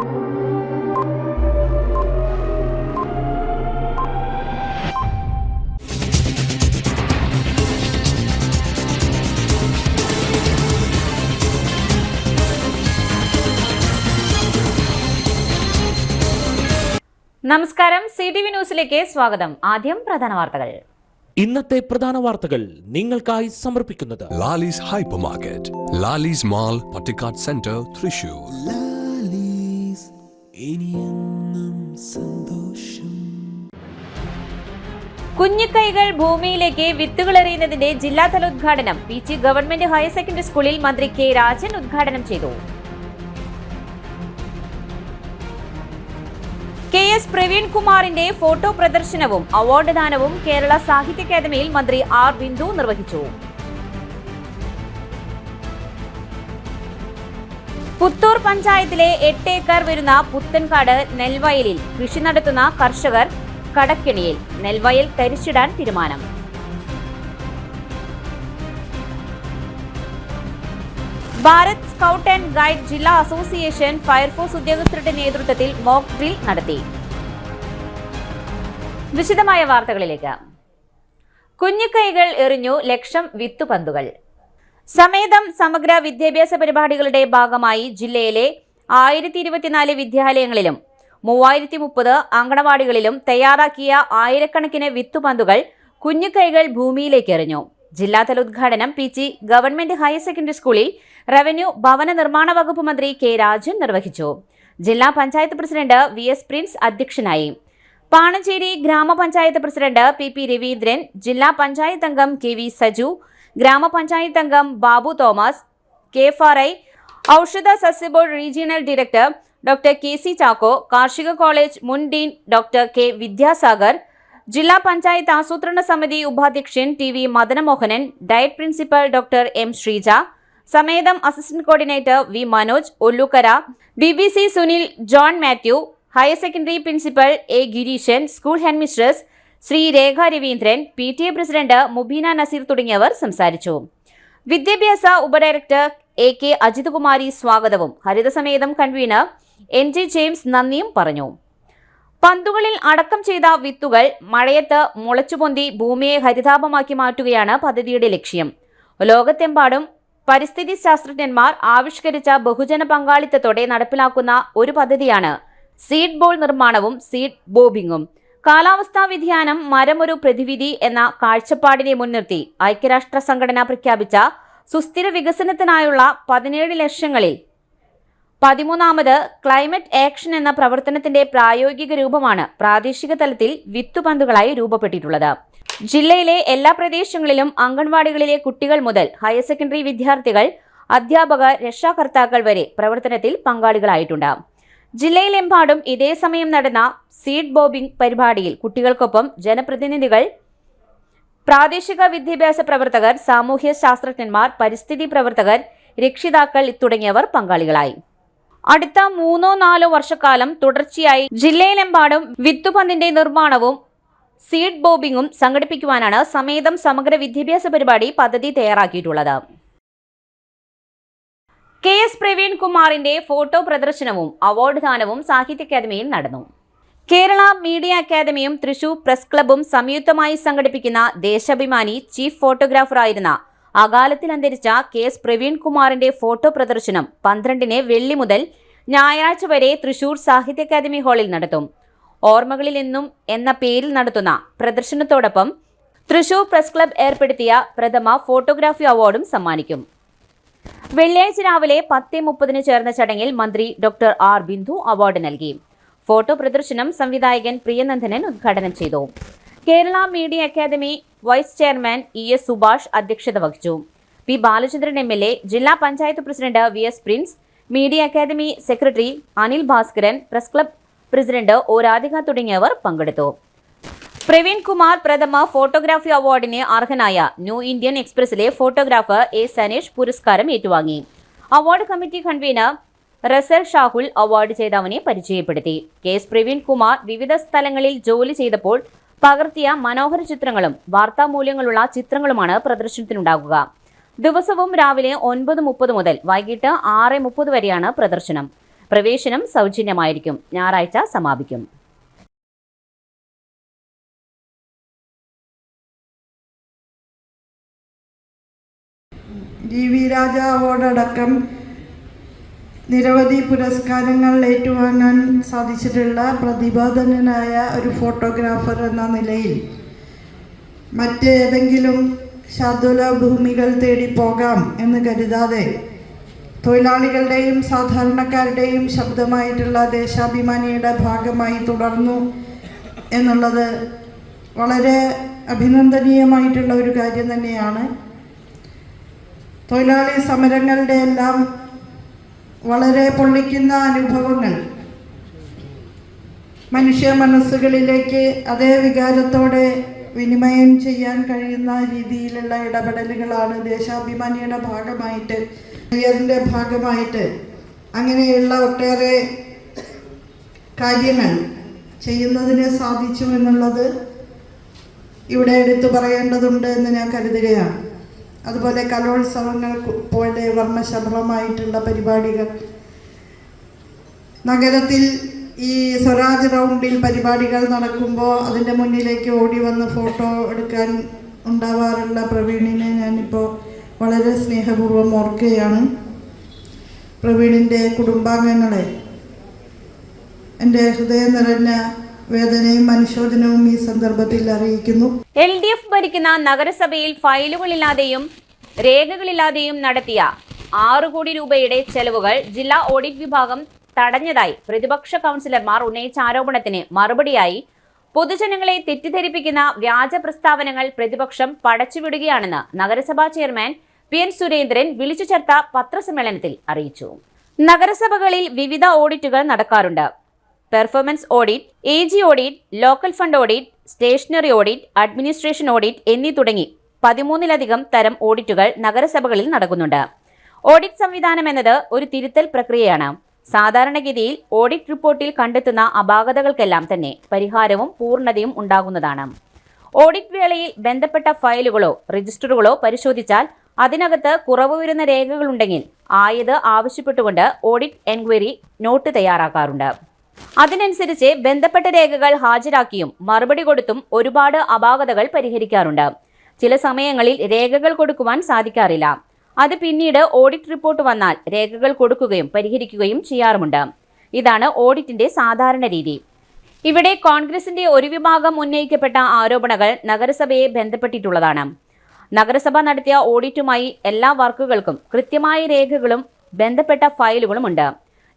നമസ്കാരം, CTV ന്യൂസിലേക്ക് സ്വാഗതം. ആദ്യം പ്രധാന വാർത്തകൾ. ഇന്നത്തെ പ്രധാന വാർത്തകൾ നിങ്ങൾക്കായി സമർപ്പിക്കുന്നത് Lalis hyper market, Lalis mall, Pattikkad centre, Thrissur. കുഞ്ഞിക്കൈകൾ ഭൂമിയിലേക്ക് വിത്തുകളെറിയുന്നതിന്റെ ജില്ലാതല ഉദ്ഘാടനം PC ഗവൺമെന്റ് ഹയർ സെക്കൻഡറി സ്കൂളിൽ മന്ത്രി K. രാജൻ ഉദ്ഘാടനം ചെയ്തു. KS പ്രവീൺ കുമാറിന്റെ ഫോട്ടോ പ്രദർശനവും അവാർഡ് ദാനവും കേരള സാഹിത്യ അക്കാദമിയിൽ മന്ത്രി R. ബിന്ദു നിർവഹിച്ചു. പുത്തൂർ പഞ്ചായത്തിലെ 8 ഏക്കർ വരുന്ന പുത്തൻകാട് നെൽവയലിൽ കൃഷി നടത്തുന്ന കർഷകർ കടക്കെണിയിൽ. നെൽവയൽ തരിച്ചിടാൻ തീരുമാനം. ഭാരത് സ്കൗട്ട് ആൻഡ് ഗൈഡ് ജില്ലാ അസോസിയേഷൻ ഫയർഫോഴ്സ് ഉദ്യോഗസ്ഥരുടെ നേതൃത്വത്തിൽ മോക്ക് ഡ്രിൽ നടത്തി. വിശദമായ വാർത്തകളിലേക്ക്. കുഞ്ഞിക്കൈകൾ എറിഞ്ഞു ലക്ഷം വിത്തുപന്തുകൾ. സമേതം സമഗ്ര വിദ്യാഭ്യാസ പരിപാടികളുടെ ഭാഗമായി ജില്ലയിലെ 1024 വിദ്യാലയങ്ങളിലും 3030 അങ്കണവാടികളിലും തയ്യാറാക്കിയ ആയിരക്കണക്കിന് വിത്തുപന്തുകൾ കുഞ്ഞിക്കൈകൾ ഭൂമിയിലേക്ക് എറിഞ്ഞു. ജില്ലാതല ഉദ്ഘാടനം PC ഗവൺമെന്റ് ഹയർ സെക്കൻഡറി സ്കൂളിൽ റവന്യൂ ഭവന നിർമ്മാണ വകുപ്പ് മന്ത്രി K. രാജൻ നിർവഹിച്ചു. ജില്ലാ പഞ്ചായത്ത് പ്രസിഡന്റ് VS പ്രിൻസ് അധ്യക്ഷനായി. പാണഞ്ചേരി ഗ്രാമപഞ്ചായത്ത് പ്രസിഡന്റ് PP രവീന്ദ്രൻ, ജില്ലാ പഞ്ചായത്ത് അംഗം KV സജു, ഗ്രാമപഞ്ചായത്ത് അംഗം ബാബു തോമസ്, KFRI ഔഷധ സസ്യ board regional director doctor KC Chacko, കാർഷിക കോളേജ് മുൻ ഡീൻ ഡോക്ടർ K. വിദ്യാസാഗർ, ജില്ലാ പഞ്ചായത്ത് ആസൂത്രണ സമിതി ഉപാധ്യക്ഷൻ TV Madanamohanan, diet principal doctor M. Sreeja, സമേതം assistant coordinator V. Manoj, Ollukkara BBC Sunil, John Mathew, higher secondary principal A. Gireesan, school headmistress Sree Rekha Raveendran, PTA president Mubeena Naseer തുടങ്ങിയവർ സംസാരിച്ചു. വിദ്യാഭ്യാസ ഉപഡയറക്ടർ AK. അജിത് കുമാരി സ്വാഗതവും ഹരിതസമേതം കൺവീനർ NG. ജെയിംസ് നന്ദിയും പറഞ്ഞു. പന്തുകളിൽ അടക്കം ചെയ്ത വിത്തുകൾ മഴയത്ത് മുളച്ചുപൊന്തി ഭൂമിയെ ഹരിതാപമാക്കി മാറ്റുകയാണ് പദ്ധതിയുടെ ലക്ഷ്യം. ലോകത്തെമ്പാടും പരിസ്ഥിതി ശാസ്ത്രജ്ഞന്മാർ ആവിഷ്കരിച്ച ബഹുജന പങ്കാളിത്തത്തോടെ നടപ്പിലാക്കുന്ന ഒരു പദ്ധതിയാണ് സീഡ് ബോൾ നിർമ്മാണവും സീഡ് ബോബിങ്ങും. കാലാവസ്ഥാ വ്യതിയാനം മരമൊരു പ്രതിവിധി എന്ന കാഴ്ചപ്പാടിനെ മുൻനിർത്തി ഐക്യരാഷ്ട്ര സംഘടന പ്രഖ്യാപിച്ച സുസ്ഥിര വികസനത്തിനായുള്ള 17 ലക്ഷ്യങ്ങളിൽ 13ാമത് ക്ലൈമറ്റ് ആക്ഷൻ എന്ന പ്രവർത്തനത്തിന്റെ പ്രായോഗിക രൂപമാണ് പ്രാദേശിക തലത്തിൽ വിത്തുപന്തുകളായി രൂപപ്പെട്ടിട്ടുള്ളത്. ജില്ലയിലെ എല്ലാ പ്രദേശങ്ങളിലും അംഗൻവാടികളിലെ കുട്ടികൾ മുതൽ ഹയർ സെക്കൻഡറി വിദ്യാർത്ഥികൾ, അധ്യാപകർ, രക്ഷാകർത്താക്കൾ വരെ പ്രവർത്തനത്തിൽ പങ്കാളികളായിട്ടുണ്ട്. ജില്ലയിലെമ്പാടും ഇതേ സമയം നടന്ന സീഡ് ബോബിംഗ് പരിപാടിയിൽ കുട്ടികൾക്കൊപ്പം ജനപ്രതിനിധികൾ, പ്രാദേശിക വിദ്യാഭ്യാസ പ്രവർത്തകർ, സാമൂഹ്യ ശാസ്ത്രജ്ഞന്മാർ, പരിസ്ഥിതി പ്രവർത്തകർ, രക്ഷിതാക്കൾ തുടങ്ങിയവർ പങ്കാളികളായി. അടുത്ത 3-4 വർഷക്കാലം തുടർച്ചയായി ജില്ലയിലെമ്പാടും വിത്തുപന്തിന്റെ നിർമ്മാണവും സീഡ് ബോബിങ്ങും സംഘടിപ്പിക്കുവാനാണ് സമേതം സമഗ്ര വിദ്യാഭ്യാസ പരിപാടി പദ്ധതി തയ്യാറാക്കിയിട്ടുള്ളത്. KS പ്രവീൺ കുമാറിന്റെ ഫോട്ടോ പ്രദർശനവും അവാർഡ് ദാനവും സാഹിത്യ അക്കാദമിയിൽ നടന്നു. കേരള മീഡിയ അക്കാദമിയും തൃശൂർ പ്രസ് ക്ലബ്ബും സംയുക്തമായി സംഘടിപ്പിക്കുന്ന ദേശാഭിമാനി ചീഫ് ഫോട്ടോഗ്രാഫറായിരുന്ന അകാലത്തിൽ അന്തരിച്ച KS പ്രവീൺ കുമാറിന്റെ ഫോട്ടോ പ്രദർശനം 12-ന് വെള്ളി മുതൽ ഞായറാഴ്ച വരെ തൃശൂർ സാഹിത്യ അക്കാദമി ഹാളിൽ നടത്തും. ഓർമ്മകളിൽ എന്നും എന്ന പേരിൽ നടത്തുന്ന പ്രദർശനത്തോടൊപ്പം തൃശൂർ പ്രസ് ക്ലബ്ബ് ഏർപ്പെടുത്തിയ പ്രഥമ ഫോട്ടോഗ്രാഫി അവാർഡും സമ്മാനിക്കും. വെള്ളിയാഴ്ച രാവിലെ 10:30 ചേർന്ന ചടങ്ങിൽ മന്ത്രി ഡോക്ടർ R. ബിന്ദു അവാർഡ് നൽകി. ഫോട്ടോ പ്രദർശനം സംവിധായകൻ പ്രിയനന്ദനൻ ഉദ്ഘാടനം ചെയ്തു. Kerala media academy vice chairman ES Subhash അധ്യക്ഷത വഹിച്ചു. P. ബാലചന്ദ്രൻ MLA, ജില്ലാ panchayat president VS Prince, media academy secretary Anil Bhaskaran, press club president O. Radhika തുടങ്ങിയവർ പങ്കെടുത്തു. പ്രവീൺ കുമാർ പ്രഥമ ഫോട്ടോഗ്രാഫി അവാർഡിന് അർഹനായ ന്യൂ ഇന്ത്യൻ എക്സ്പ്രസിലെ ഫോട്ടോഗ്രാഫർ A. സനേഷ് പുരസ്കാരം ഏറ്റുവാങ്ങി. Award committee convener Russell Shahul award ജേതാവിനെ പരിചയപ്പെടുത്തി. KS പ്രവീൺ കുമാർ വിവിധ സ്ഥലങ്ങളിൽ ജോലി ചെയ്തപ്പോൾ പകർത്തിയ മനോഹര ചിത്രങ്ങളും വാർത്താമൂല്യങ്ങളുള്ള ചിത്രങ്ങളുമാണ് പ്രദർശനത്തിനുണ്ടാകുക. ദിവസവും രാവിലെ 9:30 മുതൽ വൈകിട്ട് 6:30 വരെയാണ് പ്രദർശനം. പ്രവേശനം സൗജന്യമായിരിക്കും. ഞായറാഴ്ച സമാപിക്കും. GV രാജ അവാർഡടക്കം നിരവധി പുരസ്കാരങ്ങൾ ഏറ്റുവാങ്ങാൻ സാധിച്ചിട്ടുള്ള പ്രതിഭാധനനായ ഒരു ഫോട്ടോഗ്രാഫർ എന്ന നിലയിൽ മറ്റേതെങ്കിലും ശാദ്വല ഭൂമികൾ തേടി പോകാം എന്ന് കരുതാതെ തൊഴിലാളികളുടെയും സാധാരണക്കാരുടെയും ശബ്ദമായിട്ടുള്ള ദേശാഭിമാനിയുടെ ഭാഗമായി തുടർന്നു എന്നുള്ളത് വളരെ അഭിനന്ദനീയമായിട്ടുള്ള ഒരു കാര്യം തന്നെയാണ്. തൊഴിലാളി സമരങ്ങളുടെ എല്ലാം വളരെ പൊള്ളിക്കുന്ന അനുഭവങ്ങൾ മനുഷ്യ മനസ്സുകളിലേക്ക് അതേ വികാരത്തോടെ വിനിമയം ചെയ്യാൻ കഴിയുന്ന രീതിയിലുള്ള ഇടപെടലുകളാണ് ദേശാഭിമാനിയുടെ ഭാഗമായിട്ട് ിന്റെ ഭാഗമായിട്ട് അങ്ങനെയുള്ള ഒട്ടേറെ കാര്യങ്ങൾ ചെയ്യുന്നതിന് സാധിച്ചു എന്നുള്ളത് ഇവിടെ എടുത്തു പറയേണ്ടതുണ്ട് എന്ന് ഞാൻ കരുതുകയാണ്. അതുപോലെ കലോത്സവങ്ങൾ പോലെ വർണ്ണശബളമായിട്ടുള്ള പരിപാടികൾ, നഗരത്തിൽ ഈ സ്വരാജ് റൗണ്ടിൽ പരിപാടികൾ നടക്കുമ്പോൾ അതിൻ്റെ മുന്നിലേക്ക് ഓടി വന്ന് ഫോട്ടോ എടുക്കാൻ ഉണ്ടാവാറുള്ള പ്രവീണിനെ ഞാനിപ്പോൾ വളരെ സ്നേഹപൂർവ്വം ഓർക്കുകയാണ്. പ്രവീണിൻ്റെ കുടുംബാംഗങ്ങളെ എൻ്റെ ഹൃദയം നിറഞ്ഞ വേദനയും അനുശോചനവും ഈ സന്ദർഭത്തിൽ അറിയിക്കുന്നു. LDF ഭരിക്കുന്ന നഗരസഭയിൽ ഫയലുകളില്ലാതെയും രേഖകളില്ലാതെയും നടത്തിയ 6 കോടി രൂപയുടെ ചെലവുകൾ ജില്ലാ ഓഡിറ്റ് വിഭാഗം തടഞ്ഞതായി പ്രതിപക്ഷ കൗൺസിലർമാർ ഉന്നയിച്ച ആരോപണത്തിന് മറുപടിയായി പൊതുജനങ്ങളെ തെറ്റിദ്ധരിപ്പിക്കുന്ന വ്യാജ പ്രസ്താവനകൾ പ്രതിപക്ഷം പടച്ചുവിടുകയാണെന്ന് നഗരസഭാ ചെയർമാൻ PN സുരേന്ദ്രൻ വിളിച്ചു ചേർത്ത പത്രസമ്മേളനത്തിൽ അറിയിച്ചു. നഗരസഭകളിൽ വിവിധ ഓഡിറ്റുകൾ നടക്കാറുണ്ട്. Performance audit, AG audit, local fund audit, stationery audit, administration audit എന്നീ തുടങ്ങി 13-ലധികം തരം ഓഡിറ്റുകൾ നഗരസഭകളിൽ നടക്കുന്നുണ്ട്. ഓഡിറ്റ് സംവിധാനം എന്നത് ഒരു തിരുത്തൽ പ്രക്രിയയാണ്. സാധാരണഗതിയിൽ ഓഡിറ്റ് റിപ്പോർട്ടിൽ കണ്ടെത്തുന്ന അപാകതകൾക്കെല്ലാം തന്നെ പരിഹാരവും പൂർണ്ണതയും ഉണ്ടാകുന്നതാണ്. ഓഡിറ്റ് വേളയിൽ ബന്ധപ്പെട്ട ഫയലുകളോ രജിസ്റ്ററുകളോ പരിശോധിച്ചാൽ അതിനകത്ത് കുറവ് വരുന്ന രേഖകളുണ്ടെങ്കിൽ ആയത് ആവശ്യപ്പെട്ടുകൊണ്ട് ഓഡിറ്റ് എൻക്വയറി നോട്ട് തയ്യാറാക്കാറുണ്ട്. അതിനനുസരിച്ച് ബന്ധപ്പെട്ട രേഖകൾ ഹാജരാക്കിയും മറുപടി കൊടുത്തും ഒരുപാട് അപാകതകൾ പരിഹരിക്കാറുണ്ട്. ചില സമയങ്ങളിൽ രേഖകൾ കൊടുക്കുവാൻ സാധിക്കാറില്ല. അത് പിന്നീട് ഓഡിറ്റ് റിപ്പോർട്ട് വന്നാൽ രേഖകൾ കൊടുക്കുകയും പരിഹരിക്കുകയും ചെയ്യാറുമുണ്ട്. ഇതാണ് ഓഡിറ്റിന്റെ സാധാരണ രീതി. ഇവിടെ കോൺഗ്രസിന്റെ ഒരു വിഭാഗം ഉന്നയിക്കപ്പെട്ട ആരോപണങ്ങൾ നഗരസഭയെ ബന്ധപ്പെട്ടിട്ടുള്ളതാണ്. നഗരസഭ നടത്തിയ ഓഡിറ്റുമായി എല്ലാ വർക്കുകൾക്കും കൃത്യമായ രേഖകളും ബന്ധപ്പെട്ട ഫയലുകളുമുണ്ട്.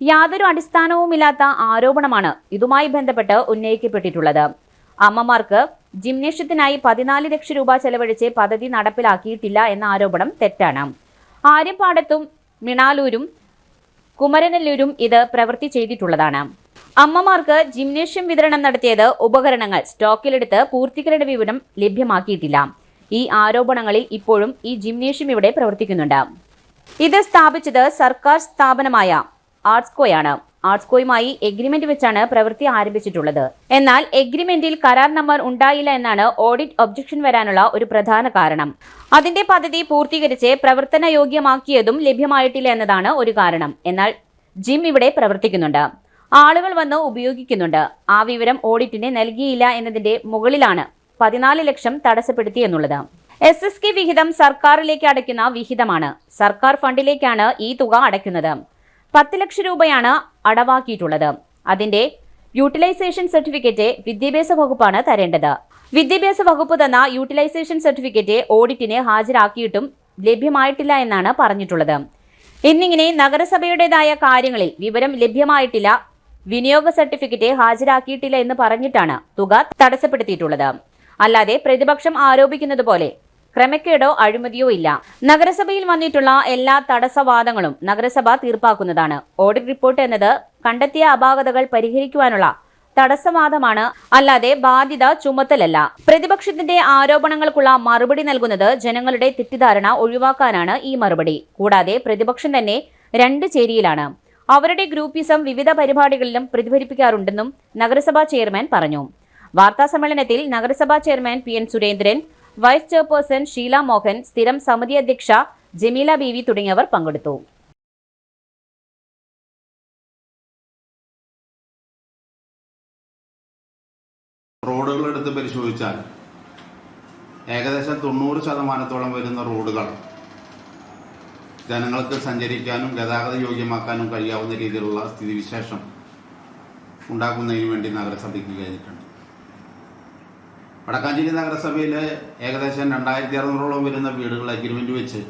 യാതൊരു അടിസ്ഥാനവുമില്ലാത്ത ആരോപണമാണ് ഇതുമായി ബന്ധപ്പെട്ട് ഉന്നയിക്കപ്പെട്ടിട്ടുള്ളത്. അമ്മമാർക്ക് ജിംനേഷ്യത്തിനായി 14 ലക്ഷം രൂപ ചെലവഴിച്ച് പദ്ധതി നടപ്പിലാക്കിയിട്ടില്ല എന്ന ആരോപണം തെറ്റാണ്. ആര്യപ്പാടത്തും മിണാലൂരും കുമരനെല്ലൂരും ഇത് പ്രവൃത്തി ചെയ്തിട്ടുള്ളതാണ്. അമ്മമാർക്ക് ജിംനേഷ്യം വിതരണം നടത്തിയത് ഉപകരണങ്ങൾ സ്റ്റോക്കിലെടുത്ത് പൂർത്തീകരണ വിവരം ലഭ്യമാക്കിയിട്ടില്ല. ഈ ആരോപണങ്ങളിൽ ഇപ്പോഴും ഈ ജിംനേഷ്യം ഇവിടെ പ്രവർത്തിക്കുന്നുണ്ട്. ഇത് സ്ഥാപിച്ചത് സർക്കാർ സ്ഥാപനമായ ആർട്സ്കോയാണ്. ആർട്സ്കോയുമായി എഗ്രിമെന്റ് വെച്ചാണ് പ്രവൃത്തി ആരംഭിച്ചിട്ടുള്ളത്. എന്നാൽ എഗ്രിമെന്റിൽ കരാർ നമ്പർ ഉണ്ടായില്ല എന്നാണ് ഓഡിറ്റ് ഒബ്ജക്ഷൻ വരാനുള്ള ഒരു പ്രധാന കാരണം. അതിന്റെ പദ്ധതി പൂർത്തീകരിച്ച് പ്രവർത്തന യോഗ്യമാക്കിയതും ലഭ്യമായിട്ടില്ല എന്നതാണ് ഒരു കാരണം. എന്നാൽ ജിം ഇവിടെ പ്രവർത്തിക്കുന്നുണ്ട്, ആളുകൾ വന്ന് ഉപയോഗിക്കുന്നുണ്ട്. ആ വിവരം ഓഡിറ്റിന് നൽകിയില്ല എന്നതിന്റെ മുകളിലാണ് 14 ലക്ഷം തടസ്സപ്പെടുത്തിയെന്നുള്ളത്. SSK വിഹിതം സർക്കാരിലേക്ക് അടയ്ക്കുന്ന വിഹിതമാണ്. സർക്കാർ ഫണ്ടിലേക്കാണ് ഈ തുക അടയ്ക്കുന്നത്. 10 ലക്ഷം രൂപയാണ് അടവാക്കിയിട്ടുള്ളത്. അതിന്റെ യൂട്ടിലൈസേഷൻ സർട്ടിഫിക്കറ്റ് വിദ്യാഭ്യാസ വകുപ്പാണ് തരേണ്ടത്. വിദ്യാഭ്യാസ വകുപ്പ് തന്ന യൂട്ടിലൈസേഷൻ സർട്ടിഫിക്കറ്റ് ഓഡിറ്റിന് ഹാജരാക്കിയിട്ടും ലഭ്യമായിട്ടില്ല എന്നാണ് പറഞ്ഞിട്ടുള്ളത്. എന്നിങ്ങനെ നഗരസഭയുടേതായ കാര്യങ്ങളിൽ വിവരം ലഭ്യമായിട്ടില്ല, വിനിയോഗ സർട്ടിഫിക്കറ്റ് ഹാജരാക്കിയിട്ടില്ല എന്ന് പറഞ്ഞിട്ടാണ് തുക തടസ്സപ്പെടുത്തിയിട്ടുള്ളത്. അല്ലാതെ പ്രതിപക്ഷം ആരോപിക്കുന്നത് പോലെ ക്രമക്കേടോ അഴിമതിയോ ഇല്ല. നഗരസഭയിൽ വന്നിട്ടുള്ള എല്ലാ തടസ്സവാദങ്ങളും നഗരസഭ തീർപ്പാക്കുന്നതാണ്. ഓഡിറ്റ് റിപ്പോർട്ട് എന്നത് കണ്ടെത്തിയ അപാകതകൾ പരിഹരിക്കുവാനുള്ള തടസ്സവാദമാണ്, അല്ലാതെ ബാധ്യത ചുമത്തലല്ല. പ്രതിപക്ഷത്തിന്റെ ആരോപണങ്ങൾക്കുള്ള മറുപടി നൽകുന്നത് ജനങ്ങളുടെ തെറ്റിദ്ധാരണ ഒഴിവാക്കാനാണ് ഈ മറുപടി. കൂടാതെ പ്രതിപക്ഷം തന്നെ 2 ചേരിയിലാണ്. അവരുടെ ഗ്രൂപ്പിസം വിവിധ പരിപാടികളിലും പ്രതിഫലിപ്പിക്കാറുണ്ടെന്നും നഗരസഭാ ചെയർമാൻ പറഞ്ഞു. വാർത്താ സമ്മേളനത്തിൽ നഗരസഭാ chairman PN Surendran, vice chairperson Sheela Mohan, സ്ഥിരം സമിതി അധ്യക്ഷ ജമീല ബീവി തുടങ്ങിയവർ പങ്കെടുത്തു. റോഡുകൾ എടുത്ത് പരിശോധിച്ചാൽ ഏകദേശം 90% വരുന്ന റോഡുകൾ ജനങ്ങൾക്ക് സഞ്ചരിക്കാനും ഗതാഗത യോഗ്യമാക്കാനും കഴിയാവുന്ന രീതിയിലുള്ള സ്ഥിതിവിശേഷം ഉണ്ടാക്കുന്നതിന് വേണ്ടി നഗരസഭയ്ക്ക് കഴിഞ്ഞിട്ടുണ്ട്. വടക്കാഞ്ചേരി നഗരസഭയിലെ ഏകദേശം 2600ഓളം വരുന്ന വീടുകൾ അഗ്രിമെന്റ് വെച്ച്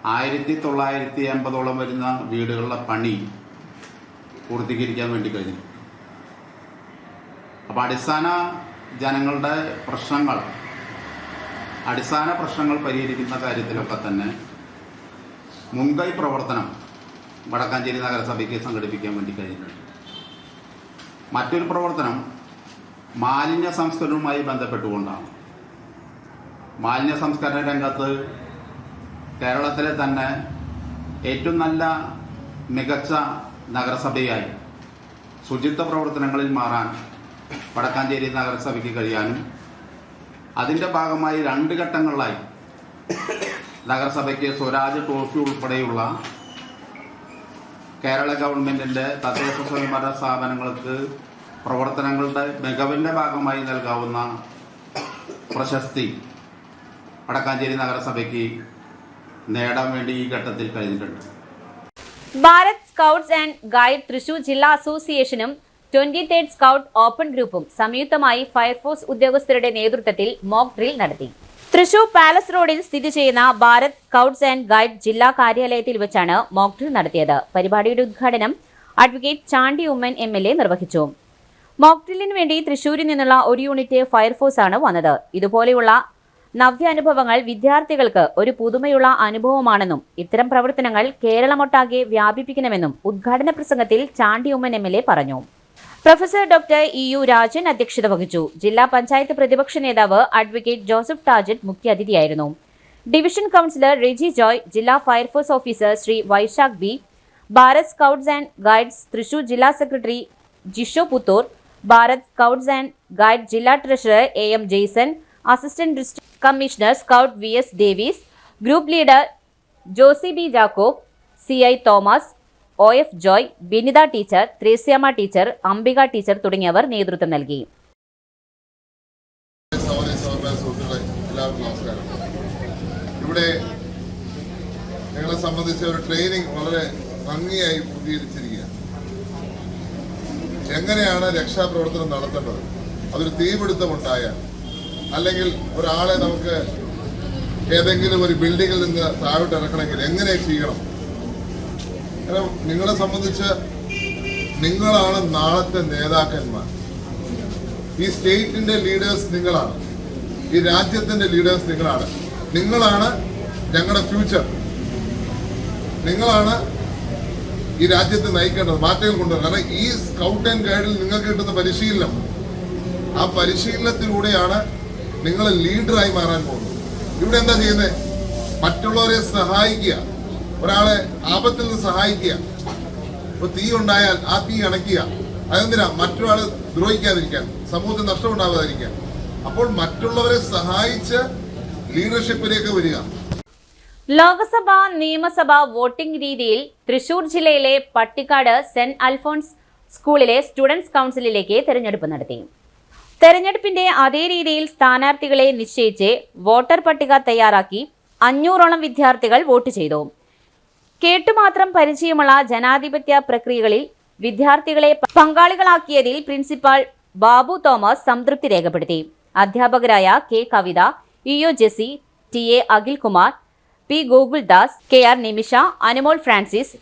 1980ഓളം വരുന്ന വീടുകളുടെ പണി പൂർത്തീകരിക്കാൻ വേണ്ടി കഴിഞ്ഞു. അപ്പോൾ ജനങ്ങളുടെ അടിസ്ഥാന പ്രശ്നങ്ങൾ പരിഹരിക്കുന്ന കാര്യത്തിലൊക്കെ തന്നെ മുൻകൈ പ്രവർത്തനം വടക്കാഞ്ചേരി നഗരസഭയ്ക്ക് സംഘടിപ്പിക്കാൻ വേണ്ടി കഴിഞ്ഞിട്ടുണ്ട്. മറ്റൊരു പ്രവർത്തനം മാലിന്യ സംസ്കരണവുമായി ബന്ധപ്പെട്ടുകൊണ്ടാണ്. മാലിന്യ സംസ്കരണ രംഗത്ത് കേരളത്തിലെ തന്നെ ഏറ്റവും നല്ല മികച്ച നഗരസഭയായി ശുചിത്വ പ്രവർത്തനങ്ങളിൽ മാറാൻ വടക്കാഞ്ചേരി നഗരസഭയ്ക്ക് കഴിയാനും അതിൻ്റെ ഭാഗമായി 2 ഘട്ടങ്ങളിലായി നഗരസഭയ്ക്ക് സ്വരാജ് ട്രോഫി ഉൾപ്പെടെയുള്ള കേരള ഗവൺമെന്റിന്റെ തദ്ദേശ സ്വയംഭരണ സ്ഥാപനങ്ങൾക്ക് പ്രവർത്തനങ്ങളുടെ മികവിന്റെ ഭാഗമായി നൽകാവുന്ന പ്രശസ്തി വടക്കാഞ്ചേരി നഗരസഭയ്ക്ക് നേടാൻ വേണ്ടി ഈ ഘട്ടത്തിൽ കഴിഞ്ഞിട്ടുണ്ട്. Bharat scouts and guide Thrissur ജില്ലാ അസോസിയേഷനും 23rd സ്കൗട്ട് ഓപ്പൺ ഗ്രൂപ്പും സംയുക്തമായി ഫയർഫോഴ്സ് ഉദ്യോഗസ്ഥരുടെ നേതൃത്വത്തിൽ മോക്ക് ഡ്രിൽ നടത്തി. തൃശൂർ പാലസ് റോഡിൽ സ്ഥിതി ചെയ്യുന്ന ഭാരത് സ്കൗട്ട്സ് ആൻഡ് ഗൈഡ് ജില്ലാ കാര്യാലയത്തിൽ വെച്ചാണ് മോക്ക് ഡ്രിൽ നടത്തിയത്. പരിപാടിയുടെ ഉദ്ഘാടനം അഡ്വക്കേറ്റ് ചാണ്ടി ഉമ്മൻ MLA നിർവഹിച്ചു. മോക്ക് ഡ്രില്ലിന് വേണ്ടി തൃശൂരിൽ നിന്നുള്ള ഒരു യൂണിറ്റ് ഫയർഫോഴ്സ് ആണ് വന്നത്. ഇതുപോലെയുള്ള നവ്യാനുഭവങ്ങൾ വിദ്യാർത്ഥികൾക്ക് ഒരു പുതുമയുള്ള അനുഭവമാണെന്നും ഇത്തരം പ്രവർത്തനങ്ങൾ കേരളമൊട്ടാകെ വ്യാപിപ്പിക്കണമെന്നും ഉദ്ഘാടന പ്രസംഗത്തിൽ ചാണ്ടി ഉമ്മൻ MLA പറഞ്ഞു. പ്രൊഫസർ ഡോക്ടർ EU രാജൻ അധ്യക്ഷത വഹിച്ചു. ജില്ലാ പഞ്ചായത്ത് പ്രതിപക്ഷ നേതാവ് അഡ്വക്കേറ്റ് ജോസഫ് ടാജറ്റ് മുഖ്യാതിഥിയായിരുന്നു. ഡിവിഷൻ കൗൺസിലർ റെജി ജോയ്, ജില്ലാ fire force officer Shri Vaishakh B, Bharat scouts and guides Thrissur ജില്ലാ secretary Jisho Puthur, Bharat scouts and guide ജില്ലാ treasurer AM Jaison, assistant district commissioner scout VS Davis, group leader Josey B Jacob, CI Thomas, OF Joy, Binitha teacher, Threasiamma teacher, Ambika teacher തുടങ്ങിയവർ നേതൃത്വം നൽകി. ഇവിടെ ഞങ്ങളെ സംബന്ധിച്ച് ഒരു ട്രെയിനിങ് വളരെ ഭംഗിയായി പൂർത്തീകരിച്ചിരിക്കുകയാണ്. എങ്ങനെയാണ് രക്ഷാപ്രവർത്തനം നടത്തേണ്ടത്, അതൊരു തീപിടുത്തമുണ്ടായാൽ അല്ലെങ്കിൽ ഒരാളെ നമുക്ക് ഏതെങ്കിലും ഒരു ബിൽഡിങ്ങിൽ നിന്ന് താഴോട്ട് ഇറക്കണമെങ്കിൽ എങ്ങനെ ചെയ്യണം. നിങ്ങളെ സംബന്ധിച്ച് നിങ്ങളാണ് നാളത്തെ നേതാക്കന്മാർ. ഈ സ്റ്റേറ്റിന്റെ ലീഡേഴ്സ് നിങ്ങളാണ്, ഈ രാജ്യത്തിന്റെ ലീഡേഴ്സ് നിങ്ങളാണ്. നിങ്ങളാണ് ഞങ്ങളുടെ ഫ്യൂച്ചർ. നിങ്ങളാണ് ഈ രാജ്യത്തെ നയിക്കേണ്ടത്, മാറ്റങ്ങൾ കൊണ്ടുവരണം. കാരണം ഈ സ്കൗട്ട് ആൻഡ് ഗൈഡിൽ നിങ്ങൾക്ക് കിട്ടുന്ന പരിശീലനം, ആ പരിശീലനത്തിലൂടെയാണ് നിങ്ങൾ ലീഡറായി മാറാൻ പോകുന്നത്. ഇവിടെ എന്താ ചെയ്യുന്നത്? മറ്റുള്ളവരെ സഹായിക്കുക, ഒരാളെ ആപത്തിൽ നിന്ന് സഹായിക്കുക. ഇപ്പൊ തീ ഉണ്ടായാൽ ആ തീ അണയ്ക്കുക. അതെന്തിനാ? മറ്റൊരാളെ ദ്രോഹിക്കാതിരിക്കാൻ, സമൂഹത്തിൽ നഷ്ടമുണ്ടാകാതിരിക്കാൻ. അപ്പോൾ മറ്റുള്ളവരെ സഹായിച്ച് ലീഡർഷിപ്പിലേക്ക് വരിക. ലോക്സഭാ നിയമസഭാ വോട്ടിംഗ് രീതിയിൽ തൃശൂർ ജില്ലയിലെ പട്ടിക്കാട് സെന്റ് അൽഫോൺസ് സ്കൂളിലെ സ്റ്റുഡൻസ് കൗൺസിലിലേക്ക് തെരഞ്ഞെടുപ്പ് നടത്തി. തെരഞ്ഞെടുപ്പിന്റെ അതേ രീതിയിൽ സ്ഥാനാർത്ഥികളെ നിശ്ചയിച്ച് വോട്ടർ പട്ടിക തയ്യാറാക്കി 500ഓളം വിദ്യാർത്ഥികൾ വോട്ട് ചെയ്തു. കേട്ടുമാത്രം പരിചയമുള്ള ജനാധിപത്യ പ്രക്രിയകളിൽ വിദ്യാർത്ഥികളെ പങ്കാളികളാക്കിയതിൽ പ്രിൻസിപ്പാൾ ബാബു തോമസ് സംതൃപ്തി രേഖപ്പെടുത്തി. അധ്യാപകരായ K Kavitha, EO Jessy, TA Akhilkumar, P Gokuldas, KR Nimisha, Anumol Francis,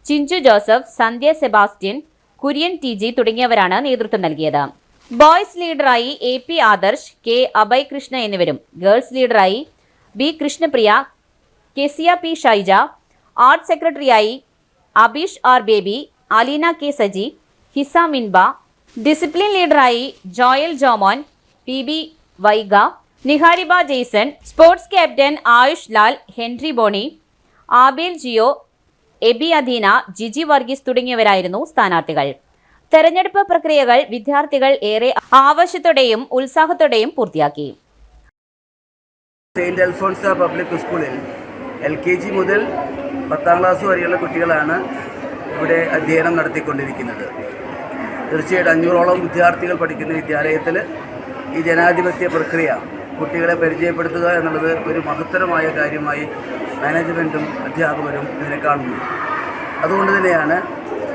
Chinchu Joseph, Sandhya Sebastian, Kurian TG തുടങ്ങിയവരാണ് നേതൃത്വം നൽകിയത്. ബോയ്സ് ലീഡറായി AP ആദർശ്, K അഭയ് കൃഷ്ണ എന്നിവരും, ഗേൾസ് ലീഡറായി B Krishnapriya, Kezia P Shyja, art സെക്രട്ടറിയായി Abeesh R Baby, Aleena K Saji, Hisa Minba, discipline ലീഡറായി Joel Jomon, PB Vaiga, Nihariba Jaison, sports captain Ayush Lal, Henry Boney, Abel Jio, Eby Adeena, Jiji Varghese തുടങ്ങിയവരായിരുന്നു സ്ഥാനാർത്ഥികൾ. തെരഞ്ഞെടുപ്പ് പ്രക്രിയകൾ വിദ്യാർത്ഥികൾ ഏറെ ആവേശത്തോടെയും ഉത്സാഹത്തോടെയും പൂർത്തിയാക്കി. സെയിന്റ് അൽഫോൺസ പബ്ലിക് സ്കൂളിൽ LKG മുതൽ 10ാം ക്ലാസ് വരെയുള്ള കുട്ടികളാണ് ഇവിടെ അധ്യയനം നടത്തിക്കൊണ്ടിരിക്കുന്നത്. തീർച്ചയായിട്ടും 500ഓളം വിദ്യാർത്ഥികൾ പഠിക്കുന്ന വിദ്യാലയത്തിൽ ഈ ജനാധിപത്യ പ്രക്രിയ കുട്ടികളെ പരിചയപ്പെടുത്തുക എന്നുള്ളത് ഒരു മഹത്തരമായ കാര്യമായി മാനേജ്മെൻറ്റും അധ്യാപകരും ഇതിനെ കാണുന്നു. അതുകൊണ്ട് തന്നെയാണ്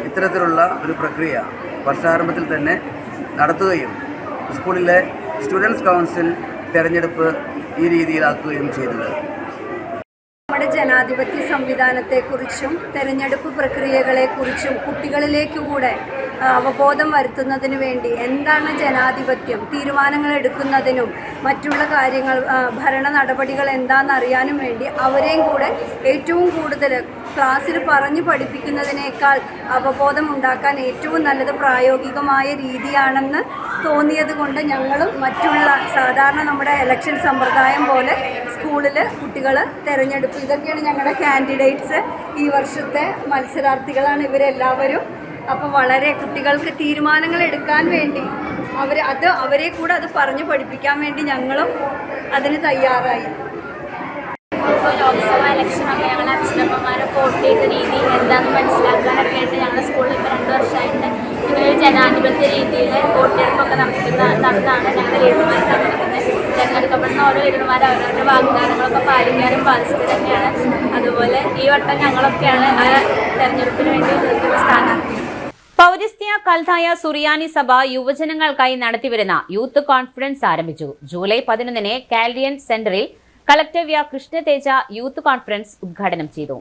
ഇത്തരത്തിലുള്ള ഒരു പ്രക്രിയ വർഷാരംഭത്തിൽ തന്നെ നടത്തുകയും സ്കൂളിലെ സ്റ്റുഡൻസ് കൗൺസിൽ തിരഞ്ഞെടുപ്പ് ഈ രീതിയിലാക്കുകയും ചെയ്തത്. നമ്മുടെ ജനാധിപത്യ സംവിധാനത്തെക്കുറിച്ചും തെരഞ്ഞെടുപ്പ് പ്രക്രിയകളെക്കുറിച്ചും കുട്ടികളിലേക്ക് കൂടെ അവബോധം വരുത്തുന്നതിന് വേണ്ടി എന്താണ് ജനാധിപത്യം, തീരുമാനങ്ങൾ എടുക്കുന്നതിനും മറ്റുള്ള കാര്യങ്ങൾ, ഭരണ നടപടികൾ എന്താണെന്നറിയാനും വേണ്ടി അവരെയും കൂടെ ഏറ്റവും കൂടുതൽ ക്ലാസ്സിൽ പറഞ്ഞു പഠിപ്പിക്കുന്നതിനേക്കാൾ അവബോധം ഉണ്ടാക്കാൻ ഏറ്റവും നല്ലത് പ്രായോഗികമായ രീതിയാണെന്ന് തോന്നിയത് കൊണ്ട് ഞങ്ങളും മറ്റുള്ള സാധാരണ നമ്മുടെ ഇലക്ഷൻ സമ്പ്രദായം പോലെ സ്കൂളിൽ കുട്ടികൾ തിരഞ്ഞെടുപ്പ്, ഇതൊക്കെയാണ് ഞങ്ങളുടെ കാൻഡിഡേറ്റ്സ്. ഈ വർഷത്തെ മത്സരാർത്ഥികളാണ് ഇവരെല്ലാവരും. അപ്പോൾ വളരെ കുട്ടികൾക്ക് തീരുമാനങ്ങൾ എടുക്കാൻ വേണ്ടി അവരെ കൂടെ അത് പറഞ്ഞു പഠിപ്പിക്കാൻ വേണ്ടി ഞങ്ങളും അതിന് തയ്യാറായി. ഇപ്പോൾ ലോക്സഭാ ഇലക്ഷനൊക്കെ ഞങ്ങൾ അച്ഛനമ്മമാരെ വോട്ട് ചെയ്ത രീതി എന്താണെന്ന് മനസ്സിലാക്കാനൊക്കെ ആയിട്ട് ഞങ്ങളുടെ സ്കൂളിൽ ഇപ്പോൾ 2 വർഷമായിട്ട് ഇങ്ങനെ ജനാധിപത്യ രീതിയിൽ വോട്ടെടുപ്പൊക്കെ നടത്താണ് ഞങ്ങളുടെ ലീഡർമാർ തമ്മിലിരിക്കുന്നത്. തിരഞ്ഞെടുക്കപ്പെടുന്ന ഓരോ ലീഡർമാർ അവരവരുടെ വാഗ്ദാനങ്ങളൊക്കെ പാലിക്കാനും ബാധിച്ചത് തന്നെയാണ്. അതുപോലെ ഈ വട്ടം ഞങ്ങളൊക്കെയാണ് ആ തെരഞ്ഞെടുപ്പിന് വേണ്ടി നിൽക്കുന്ന സ്ഥാനാർത്ഥി. പൗരസ്ത്യ കൽതായ സുറിയാനി സഭ യുവജനങ്ങൾക്കായി നടത്തിവരുന്ന യൂത്ത് കോൺഫറൻസ് ആരംഭിച്ചു. ജൂലൈ 11 കാൽഡിയൻ സെന്ററിൽ കളക്ടർ വി. കൃഷ്ണതേജ യൂത്ത് കോൺഫറൻസ് ഉദ്ഘാടനം ചെയ്തു.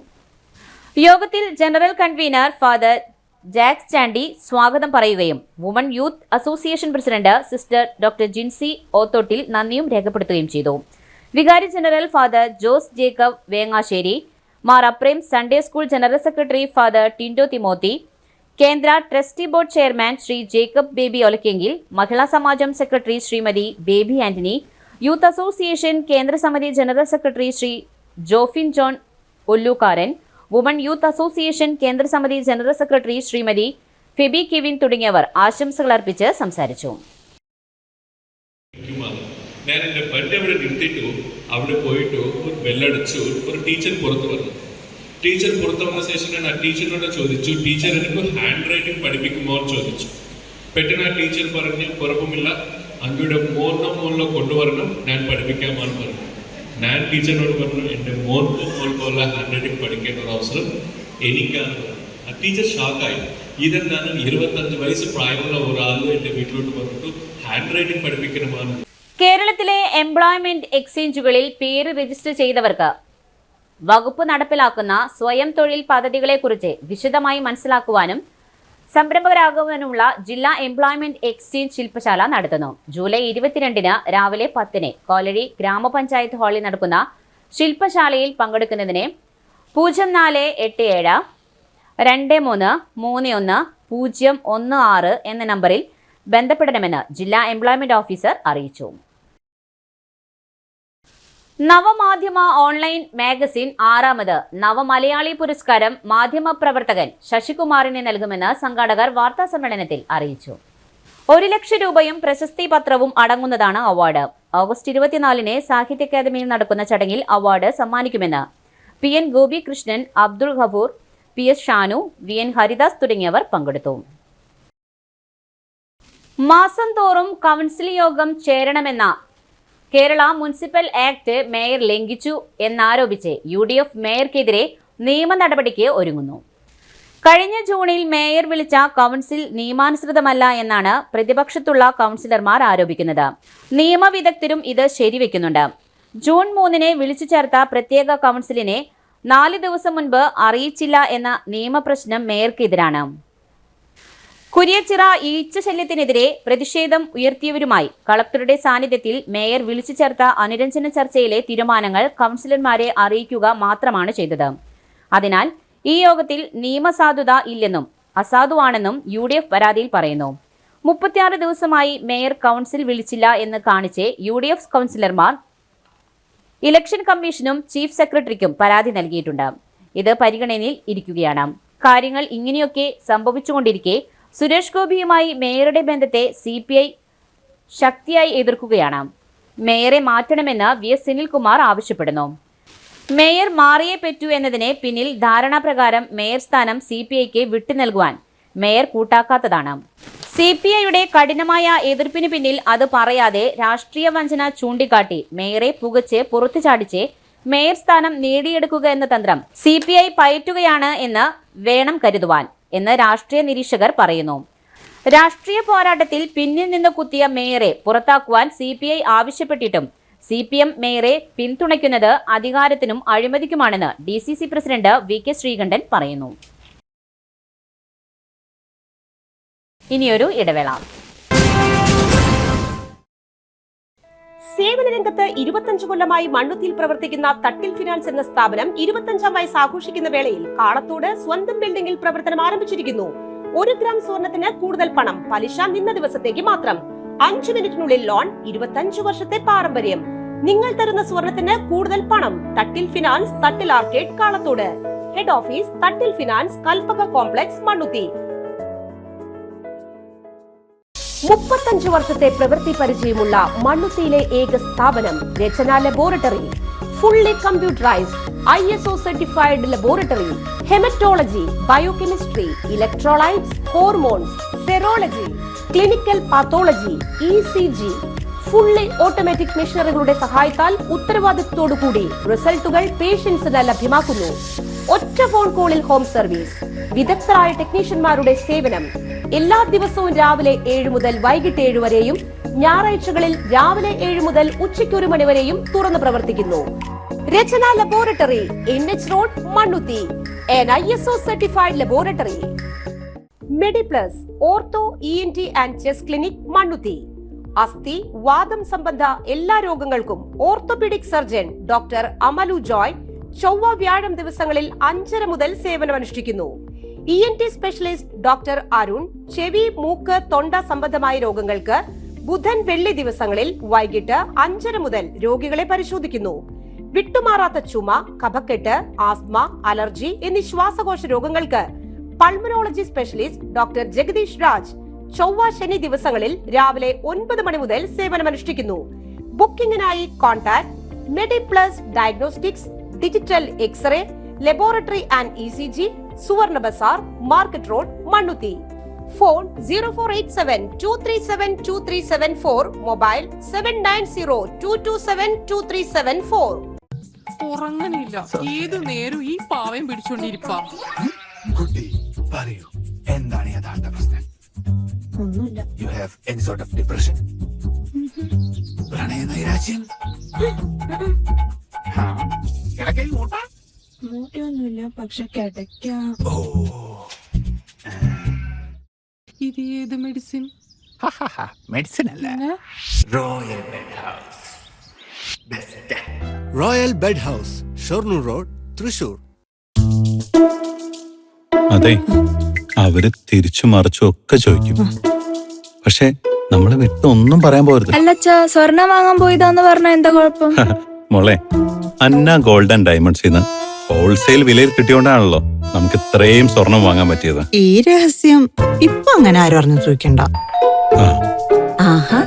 യോഗത്തിൽ general convener father Jacks Chandy സ്വാഗതം പറയുകയും woman youth association president sister doctor Jincy Othottil നന്ദിയും രേഖപ്പെടുത്തുകയും ചെയ്തു. വികാരി general father Jose Jacob Vengassery, Mar Aprem Sunday school general secretary father Tindo Timothy, കേന്ദ്ര trustee board chairman Sree Jacob Baby Olakkengil, Mahila Samajam secretary Shrimati Baby Antony, youth association കേന്ദ്ര സമിതി general secretary Sree Jofin John Ollukkaran, woman youth association കേന്ദ്ര സമിതി general secretary Shrimati Febi Kevin തുടങ്ങിയവർ ആശംസകൾ അർപ്പിച്ച് സംസാരിച്ചു. ഞാൻ എൻ്റെ വണ്ടി അവിടെ നിർത്തിയിട്ടു അവിടെ പോയിട്ട് ഒരു ബെല്ലടിച്ചു. ഒരു ടീച്ചർ പുറത്ത് വന്നു. ടീച്ചർ പുറത്ത് വന്ന ശേഷം ഞാൻ ആ ടീച്ചറിനോട് ചോദിച്ചു, ടീച്ചർ എനിക്ക് ഹാൻഡ് റൈറ്റിംഗ് പഠിപ്പിക്കുമോ എന്ന് ചോദിച്ചു. പെട്ടെന്ന് ആ ടീച്ചർ പറഞ്ഞു, കുഴപ്പമില്ല, അങ്ങയുടെ മോളിലോ കൊണ്ടുവരണം, ഞാൻ പഠിപ്പിക്കാമെന്ന് പറഞ്ഞു. ഞാൻ ടീച്ചറിനോട് പറഞ്ഞു, എൻ്റെ മോൾക്കുള്ള ഹാൻഡ് റൈറ്റിംഗ് പഠിക്കേണ്ട ഒരു അവസരം എനിക്കാണ്. ആ ടീച്ചർ ഷോക്കായി. ഇതെന്താണ് 25 വയസ്സ് പ്രായമുള്ള ഒരാളും എൻ്റെ വീട്ടിലോട്ട് വന്നിട്ട് ഹാൻഡ് റൈറ്റിംഗ് പഠിപ്പിക്കണമെന്ന്. കേരളത്തിലെ എംപ്ലോയ്മെന്റ് എക്സ്ചേഞ്ചുകളിൽ പേര് രജിസ്റ്റർ ചെയ്തവർക്ക് വകുപ്പ് നടപ്പിലാക്കുന്ന സ്വയം തൊഴിൽ പദ്ധതികളെക്കുറിച്ച് വിശദമായി മനസ്സിലാക്കുവാനും സംരംഭകരാകുവാനുമുള്ള ജില്ലാ എംപ്ലോയ്മെന്റ് എക്സ്ചേഞ്ച് ശില്പശാല നടത്തുന്നു. ജൂലൈ 22 രാവിലെ 10 കോലഴി ഗ്രാമപഞ്ചായത്ത് ഹാളിൽ നടക്കുന്ന ശില്പശാലയിൽ പങ്കെടുക്കുന്നതിന് 0487 2331 016 എന്ന നമ്പറിൽ ബന്ധപ്പെടണമെന്ന് ജില്ലാ എംപ്ലോയ്മെന്റ് ഓഫീസർ അറിയിച്ചു. നവമാധ്യമ ഓൺലൈൻ മാഗസിൻ 6ാമത് നവമലയാളി പുരസ്കാരം മാധ്യമപ്രവർത്തകൻ ശശികുമാറിന് നൽകുമെന്ന് സംഘാടകർ വാർത്താസമ്മേളനത്തിൽ അറിയിച്ചു. 1 ലക്ഷം രൂപയും പ്രശസ്തി പത്രവും അടങ്ങുന്നതാണ് അവാർഡ്. ഓഗസ്റ്റ് 24 സാഹിത്യ അക്കാദമിയിൽ നടക്കുന്ന ചടങ്ങിൽ അവാർഡ് സമ്മാനിക്കുമെന്ന് PN Gopikrishnan, Abdul Gafoor, PS Shanu, VN Haridas തുടങ്ങിയവർ പങ്കെടുത്തു. മാസം തോറും കൗൺസിൽ യോഗം ചേരണമെന്ന കേരള മുനിസിപ്പൽ ആക്ട് മേയർ ലംഘിച്ചു എന്നാരോപിച്ച് UDF മേയർക്കെതിരെ നിയമ നടപടിക്ക് ഒരുങ്ങുന്നു. കഴിഞ്ഞ ജൂണിൽ മേയർ വിളിച്ച കൗൺസിൽ നിയമാനുസൃതമല്ല എന്നാണ് പ്രതിപക്ഷത്തുള്ള കൗൺസിലർമാർ ആരോപിക്കുന്നത്. നിയമവിദഗ്ധരും ഇത് ശരിവെക്കുന്നുണ്ട്. ജൂൺ 3 വിളിച്ചു ചേർത്ത പ്രത്യേക കൗൺസിലിനെ 4 ദിവസം മുൻപ് അറിയിച്ചില്ല എന്ന നിയമപ്രശ്നം മേയർക്കെതിരാണ്. കുരിയച്ചിറ ഈച്ചശല്യത്തിനെതിരെ പ്രതിഷേധം ഉയർത്തിയവരുമായി കളക്ടറുടെ സാന്നിധ്യത്തിൽ മേയർ വിളിച്ചു ചേർത്ത അനുരഞ്ജന ചർച്ചയിലെ തീരുമാനങ്ങൾ കൗൺസിലർമാരെ അറിയിക്കുക മാത്രമാണ് ചെയ്തത്. അതിനാൽ ഈ യോഗത്തിൽ നിയമസാധുത ഇല്ലെന്നും അസാധുവാണെന്നും UDF പരാതിയിൽ പറയുന്നു. 36 ദിവസമായി മേയർ കൗൺസിൽ വിളിച്ചില്ല എന്ന് കാണിച്ച് UDF കൗൺസിലർമാർ ഇലക്ഷൻ കമ്മീഷനും ചീഫ് സെക്രട്ടറിക്കും പരാതി നൽകിയിട്ടുണ്ട്. ഇത് പരിഗണനയിൽ ഇരിക്കുകയാണ്. കാര്യങ്ങൾ ഇങ്ങനെയൊക്കെ സംഭവിച്ചുകൊണ്ടിരിക്കെ സുരേഷ് ഗോപിയുമായി മേയറുടെ ബന്ധത്തെ CPI ശക്തിയായി എതിർക്കുകയാണ്. മേയറെ മാറ്റണമെന്ന് VS സുനിൽകുമാർ ആവശ്യപ്പെടുന്നു. മേയർ മാറിയേ പറ്റൂ എന്നതിന് പിന്നിൽ ധാരണാപ്രകാരം മേയർ സ്ഥാനം CPIക്ക് വിട്ടു നൽകുവാൻ മേയർ കൂട്ടാക്കാത്തതാണ്. CPIയുടെ കഠിനമായ എതിർപ്പിന് പിന്നിൽ അത് പറയാതെ രാഷ്ട്രീയ വഞ്ചന ചൂണ്ടിക്കാട്ടി മേയറെ പുകച്ച് പുറത്തു ചാടിച്ച് മേയർ സ്ഥാനം നേടിയെടുക്കുക എന്ന തന്ത്രം CPI പയറ്റുകയാണ് എന്ന് വേണം കരുതുവാൻ എന്ന് രാഷ്ട്രീയ നിരീക്ഷകർ പറയുന്നു. രാഷ്ട്രീയ പോരാട്ടത്തിൽ പിന്നിൽ നിന്ന് കുത്തിയ മേയറെ പുറത്താക്കുവാൻ CPI ആവശ്യപ്പെട്ടിട്ടും CPM മേയറെ പിന്തുണയ്ക്കുന്നത് അധികാരത്തിനും അഴിമതിക്കുമാണെന്ന് DCC പ്രസിഡന്റ് VK ശ്രീകണ്ഠൻ പറയുന്നു. ഇനിയൊരു ഇടവേള. സേവന രംഗത്ത് 25 കൊല്ലമായി മണ്ണുത്തിയിൽ പ്രവർത്തിക്കുന്ന തട്ടിൽ ഫിനാൻസ് എന്ന സ്ഥാപനം 25ാം വയസ്സ് ആഘോഷിക്കുന്ന വേളയിൽ കാളത്തോട് സ്വന്തം ബിൽഡിംഗിൽ പ്രവർത്തനം ആരംഭിച്ചിരിക്കുന്നു. 1 ഗ്രാം സ്വർണത്തിന് കൂടുതൽ പണം, പലിശ നിന്ന ദിവസത്തേക്ക് മാത്രം, 5 മിനിറ്റിനുള്ളിൽ ലോൺ, 25 വർഷത്തെ പാരമ്പര്യം. നിങ്ങൾ തരുന്ന സ്വർണത്തിന് കൂടുതൽ പണം. Thattil finance, Thattil arcade, Kalathode. Head office Thattil finance, Kalpaka complex, Mannuthy. 35 വർഷത്തെ പ്രവൃത്തി പരിചയമുള്ള മണ്ണുത്തിയിലെ ഏക സ്ഥാപനം Rachana laboratory. Fully computerised, ISO certified laboratory. Haematology, biochemistry, electrolytes, hormones, serology, clinical pathology, ECG. Fully automatic മെഷീനറികളുടെ സഹായത്താൽ ഉത്തരവാദിത്വത്തോടുകൂടി റിസൾട്ടുകൾ പേഷ്യൻസിന് ലഭ്യമാക്കുന്നു. ഒറ്റ ഫോൺ കോളിൽ ഹോം സർവീസ്. വിദഗ്ധരായ ടെക്നീഷ്യന്മാരുടെ സേവനം. എല്ലാ ദിവസവും രാവിലെ 7 മുതൽ വൈകിട്ട് 7 വരെയും ഞായറാഴ്ചകളിൽ രാവിലെ 7 മുതൽ ഉച്ചയ്ക്ക് 1 മണി വരെയും തുറന്നു പ്രവർത്തിക്കുന്നു. Rachana laboratory, NH road, Mannuthy. ISO certified laboratory. Mediplus, ortho, ENT and chest clinic, Mannuthy. അസ്ഥി, വാദം സംബന്ധ എല്ലാ രോഗങ്ങൾക്കും orthopaedic surgeon doctor Amalu Joy ചൊവ്വ വ്യാഴം ദിവസങ്ങളിൽ 5:30 മുതൽ സേവനമനുഷ്ഠിക്കുന്നു. ENT സ്പെഷ്യലിസ്റ്റ് ഡോക്ടർ അരുൺ ചെവി, മൂക്ക്, തൊണ്ട സംബന്ധമായ രോഗങ്ങൾക്ക് ബുധൻ, വെള്ളി ദിവസങ്ങളിൽ വൈകിട്ട് 5:30 മുതൽ രോഗികളെ പരിശോധിക്കുന്നു. വിട്ടുമാറാത്ത ചുമ, കഫക്കെട്ട്, ആസ്മ, അലർജി എന്നീ ശ്വാസകോശ രോഗങ്ങൾക്ക് pulmonology specialist doctor Jagadish Raj ചൊവ്വ, ശനി ദിവസങ്ങളിൽ രാവിലെ 9 മണി മുതൽ സേവനമനുഷ്ഠിക്കുന്നു. ബുക്കിംഗിനായി contact Mediplus diagnostics, digital X-ray, laboratory and ECG, Suvarna Bazaar, market road, Mannuthy. Phone 0487-237-2374, mobile 790227-2374. ഉറങ്ങണില്ല, ഏതു നേരം ഈ പാവം പിടിച്ചോണ്ടിരിപ്പാ. കുട്ടി പറയൂ, എന്താണ് യഥാർത്ഥ പ്രശ്നം? ഒന്നുമില്ല. You have any sort of depression? പ്രണയ നൈരാശ്യം? മൂട്ടയൊന്നുമില്ല, പക്ഷെ കിടക്കാം. ഇത് ഏത് മെഡിസിൻ? മെഡിസിൻ അല്ല, royal bed house. Royal bed house, Shoranur road, Thrissur. അതെ, അവര് തിരിച്ചു മറിച്ചും ഒക്കെ ചോദിക്കും. പക്ഷെ നമ്മളെ വിട്ട് ഒന്നും പറയാൻ പോരുത്. അല്ലച്ചാ, സ്വർണം വാങ്ങാൻ പോയതാന്ന് പറഞ്ഞ എന്താ കുഴപ്പം? മോളെ, അന്ന ഗോൾഡ് ആൻഡ് ഡയമണ്ട്സിന്ന് ഹോൾസെയിൽ വിലയിൽ കിട്ടിയോണ്ടാണല്ലോ നമുക്ക് ഇത്രയും സ്വർണം വാങ്ങാൻ പറ്റിയത്. ഈ രഹസ്യം ഇപ്പൊ അങ്ങനെ ആരും അറിഞ്ഞു ചോദിക്കണ്ട. ആഹാ,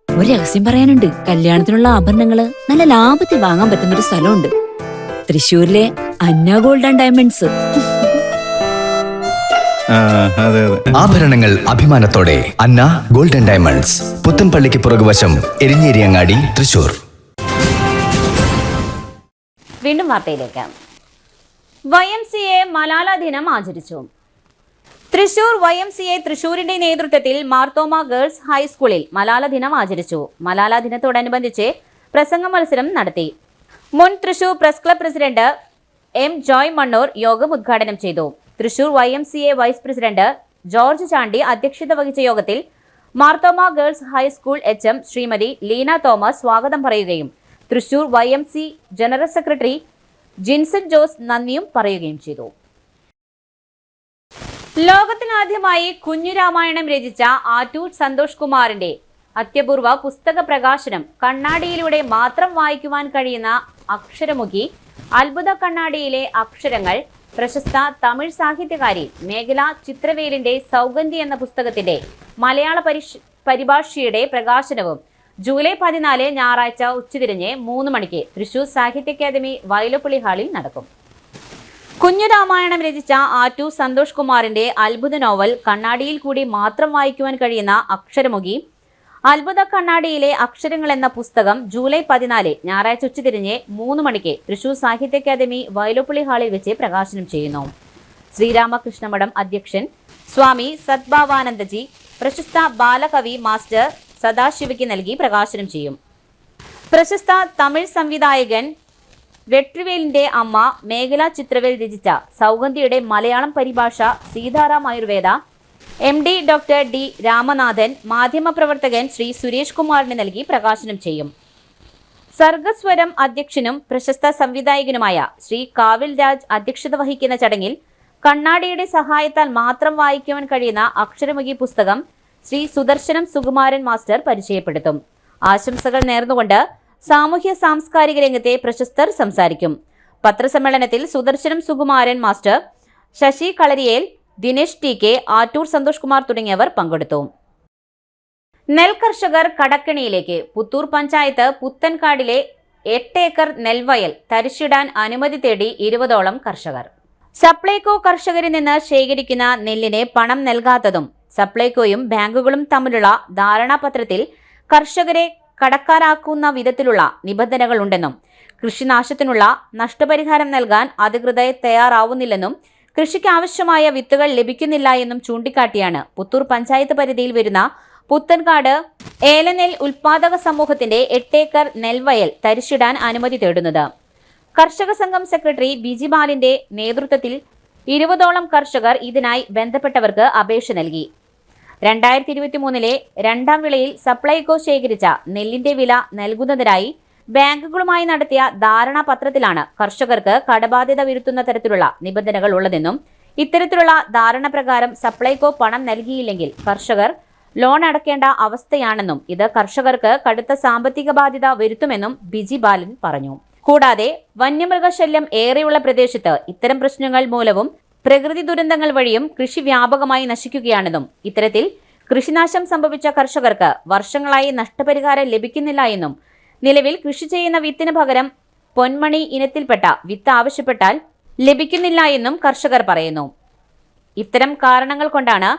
ഒരു രഹസ്യം പറയാനുണ്ട്. കല്യാണത്തിനുള്ള ആഭരണങ്ങള് നല്ല ലാഭത്തിൽ വാങ്ങാൻ പറ്റുന്ന ഒരു സ്ഥലമുണ്ട്. തൃശ്ശൂരിലെ അന്ന ഗോൾഡ് ആൻഡ് ഡയമണ്ട്സ്. ആഭരണങ്ങൾ അഭിമാനത്തോടെ അന്ന ഗോൾഡൻ ഡയമണ്ട്സ്, പുത്തൻപള്ളിക്ക് പുറകുവശം, എരിഞ്ഞേരിയങ്ങാടി, തൃശൂർ. വീണ്ടും വാർത്തയിലേക്ക്. YMCA മലാല ദിനം ആചരിച്ചു. തൃശൂർ YMCA തൃശൂരിന്റെ നേതൃത്വത്തിൽ മാർത്തോമ ഗേൾസ് ഹൈസ്കൂളിൽ മലാല ദിനം ആചരിച്ചു. മലാല ദിനത്തോടനുബന്ധിച്ച് പ്രസംഗ മത്സരം നടത്തി. മുൻ Thrissur press club president M. Joy Mannur യോഗം ഉദ്ഘാടനം ചെയ്തു. Thrissur YMCA vice president George Chandy അധ്യക്ഷത വഹിച്ച യോഗത്തിൽ Marthoma girls high school HM Shrimati Leena Thomas സ്വാഗതം പറയുകയും Thrissur YMC general secretary Jinson Jose നന്ദിയും പറയുകയും ചെയ്തു. ലോകത്തിനാദ്യമായി കുഞ്ഞുരാമായണം രചിച്ച ആറ്റൂർ സന്തോഷ് കുമാറിന്റെ അത്യപൂർവ പുസ്തക പ്രകാശനം കണ്ണാടിയിലൂടെ മാത്രം വായിക്കുവാൻ കഴിയുന്ന അക്ഷരമുഖി അത്ഭുത കണ്ണാടിയിലെ അക്ഷരങ്ങൾ പ്രശസ്ത തമിഴ് സാഹിത്യകാരി മേഖല ചിത്രവേലിന്റെ സൗഗന്ധി എന്ന പുസ്തകത്തിന്റെ മലയാള പരിഭാഷയുടെ പ്രകാശനവും ജൂലൈ 14 ഞായറാഴ്ച ഉച്ചതിരിഞ്ഞ് 3 മണിക്ക് തൃശൂർ സാഹിത്യ അക്കാദമി വയലപ്പള്ളി ഹാളിൽ നടക്കും. കുഞ്ഞുരാമായണം രചിച്ച ആറ്റൂർ സന്തോഷ് കുമാറിന്റെ അത്ഭുത നോവൽ കണ്ണാടിയിൽ കൂടി മാത്രം വായിക്കുവാൻ കഴിയുന്ന അക്ഷരമുഖി അത്ഭുത കണ്ണാടിയിലെ അക്ഷരങ്ങൾ എന്ന പുസ്തകം ജൂലൈ 14 ഞായറാഴ്ച ഉച്ചതിരിഞ്ഞ് 3 മണിക്ക് തൃശൂർ സാഹിത്യ അക്കാദമി വയലുപ്പള്ളി ഹാളിൽ വെച്ച് പ്രകാശനം ചെയ്യുന്നു. ശ്രീരാമകൃഷ്ണമഠം അധ്യക്ഷൻ സ്വാമി സദ്ഭാവാനന്ദജി പ്രശസ്ത ബാലകവി മാസ്റ്റർ സദാശിവയ്ക്ക് നൽകി പ്രകാശനം ചെയ്യും. പ്രശസ്ത തമിഴ് സംവിധായകൻ വെട്രിവേലിന്റെ അമ്മ മേഖല ചിത്രവേൽ രചിച്ച സൗഗന്ധിയുടെ മലയാളം പരിഭാഷ Sitaram Ayurveda MD doctor D Ramanathan മാധ്യമപ്രവർത്തകൻ ശ്രീ സുരേഷ് കുമാറിന് നൽകി പ്രകാശനം ചെയ്യും. സർഗസ്വരം അധ്യക്ഷനും പ്രശസ്ത സംവിധായകനുമായ ശ്രീ കാവിൽ രാജ് അധ്യക്ഷത വഹിക്കുന്ന ചടങ്ങിൽ കണ്ണാടിയുടെ സഹായത്താൽ മാത്രം വായിക്കുവാൻ കഴിയുന്ന അക്ഷരമുഖി പുസ്തകം ശ്രീ സുദർശനം സുകുമാരൻ മാസ്റ്റർ പരിചയപ്പെടുത്തും. ആശംസകൾ നേർന്നുകൊണ്ട് സാമൂഹ്യ സാംസ്കാരിക രംഗത്തെ പ്രശസ്തർ സംസാരിക്കും. പത്രസമ്മേളനത്തിൽ സുദർശനം സുകുമാരൻ മാസ്റ്റർ, ശശി കളരിയേൽ, ദിനേശ് TK, ആറ്റൂർ സന്തോഷ് കുമാർ തുടങ്ങിയവർ പങ്കെടുത്തു. നെൽകർഷകർ കടക്കെണിയിലേക്ക്. പുത്തൂർ പഞ്ചായത്ത് പുത്തൻകാടിലെ 8 ഏക്കർ നെൽവയൽ തരിശിടാൻ അനുമതി തേടി 20ഓളം കർഷകർ. സപ്ലൈകോ കർഷകരിൽ നിന്ന് ശേഖരിക്കുന്ന നെല്ലിന് പണം നൽകാത്തതും സപ്ലൈകോയും ബാങ്കുകളും തമ്മിലുള്ള ധാരണാപത്രത്തിൽ കർഷകരെ കടക്കാരാക്കുന്ന വിധത്തിലുള്ള നിബന്ധനകളുണ്ടെന്നും കൃഷിനാശത്തിനുള്ള നഷ്ടപരിഹാരം നൽകാൻ അധികൃതർ തയ്യാറാവുന്നില്ലെന്നും കൃഷിക്ക് ആവശ്യമായ വിത്തുകൾ ലഭിക്കുന്നില്ല എന്നും ചൂണ്ടിക്കാട്ടിയാണ് പുത്തൂർ പഞ്ചായത്ത് പരിധിയിൽ വരുന്ന പുത്തൻകാട് ഏലനെൽ ഉൽപാദക സമൂഹത്തിന്റെ 8 ഏക്കർ നെൽവയൽ തരിശിടാൻ അനുമതി തേടുന്നത്. കർഷക സംഘം സെക്രട്ടറി ബിജി ബാലിന്റെ നേതൃത്വത്തിൽ 20ഓളം കർഷകർ ഇതിനായി ബന്ധപ്പെട്ടവർക്ക് അപേക്ഷ നൽകി. 2023 രണ്ടാം വിളയിൽ സപ്ലൈകോ ശേഖരിച്ച നെല്ലിന്റെ വില നൽകുന്നതിനായി ബാങ്കുകളുമായി നടത്തിയ ധാരണാപത്രത്തിലാണ് കർഷകർക്ക് കടബാധ്യത വരുത്തുന്ന തരത്തിലുള്ള നിബന്ധനകൾ ഉള്ളതെന്നും ഇത്തരത്തിലുള്ള ധാരണ പ്രകാരം സപ്ലൈകോ പണം നൽകിയില്ലെങ്കിൽ കർഷകർ ലോൺ അടയ്ക്കേണ്ട അവസ്ഥയാണെന്നും ഇത് കർഷകർക്ക് കടുത്ത സാമ്പത്തിക ബാധ്യത വരുത്തുമെന്നും ബിജി ബാലൻ പറഞ്ഞു. കൂടാതെ വന്യമൃഗശല്യം ഏറെയുള്ള പ്രദേശത്ത് ഇത്തരം പ്രശ്നങ്ങൾ മൂലവും പ്രകൃതി ദുരന്തങ്ങൾ വഴിയും കൃഷി വ്യാപകമായി നശിക്കുകയാണെന്നും ഇത്തരത്തിൽ കൃഷിനാശം സംഭവിച്ച കർഷകർക്ക് വർഷങ്ങളായി നഷ്ടപരിഹാരം ലഭിക്കുന്നില്ല എന്നും നിലവിൽ കൃഷി ചെയ്യുന്ന വിത്തിന് പകരം പൊന്മണി ഇനത്തിൽപ്പെട്ട വിത്ത് ആവശ്യപ്പെട്ടാൽ ലഭിക്കുന്നില്ല എന്നും കർഷകർ പറയുന്നു. ഇത്തരം കാരണങ്ങൾ കൊണ്ടാണ്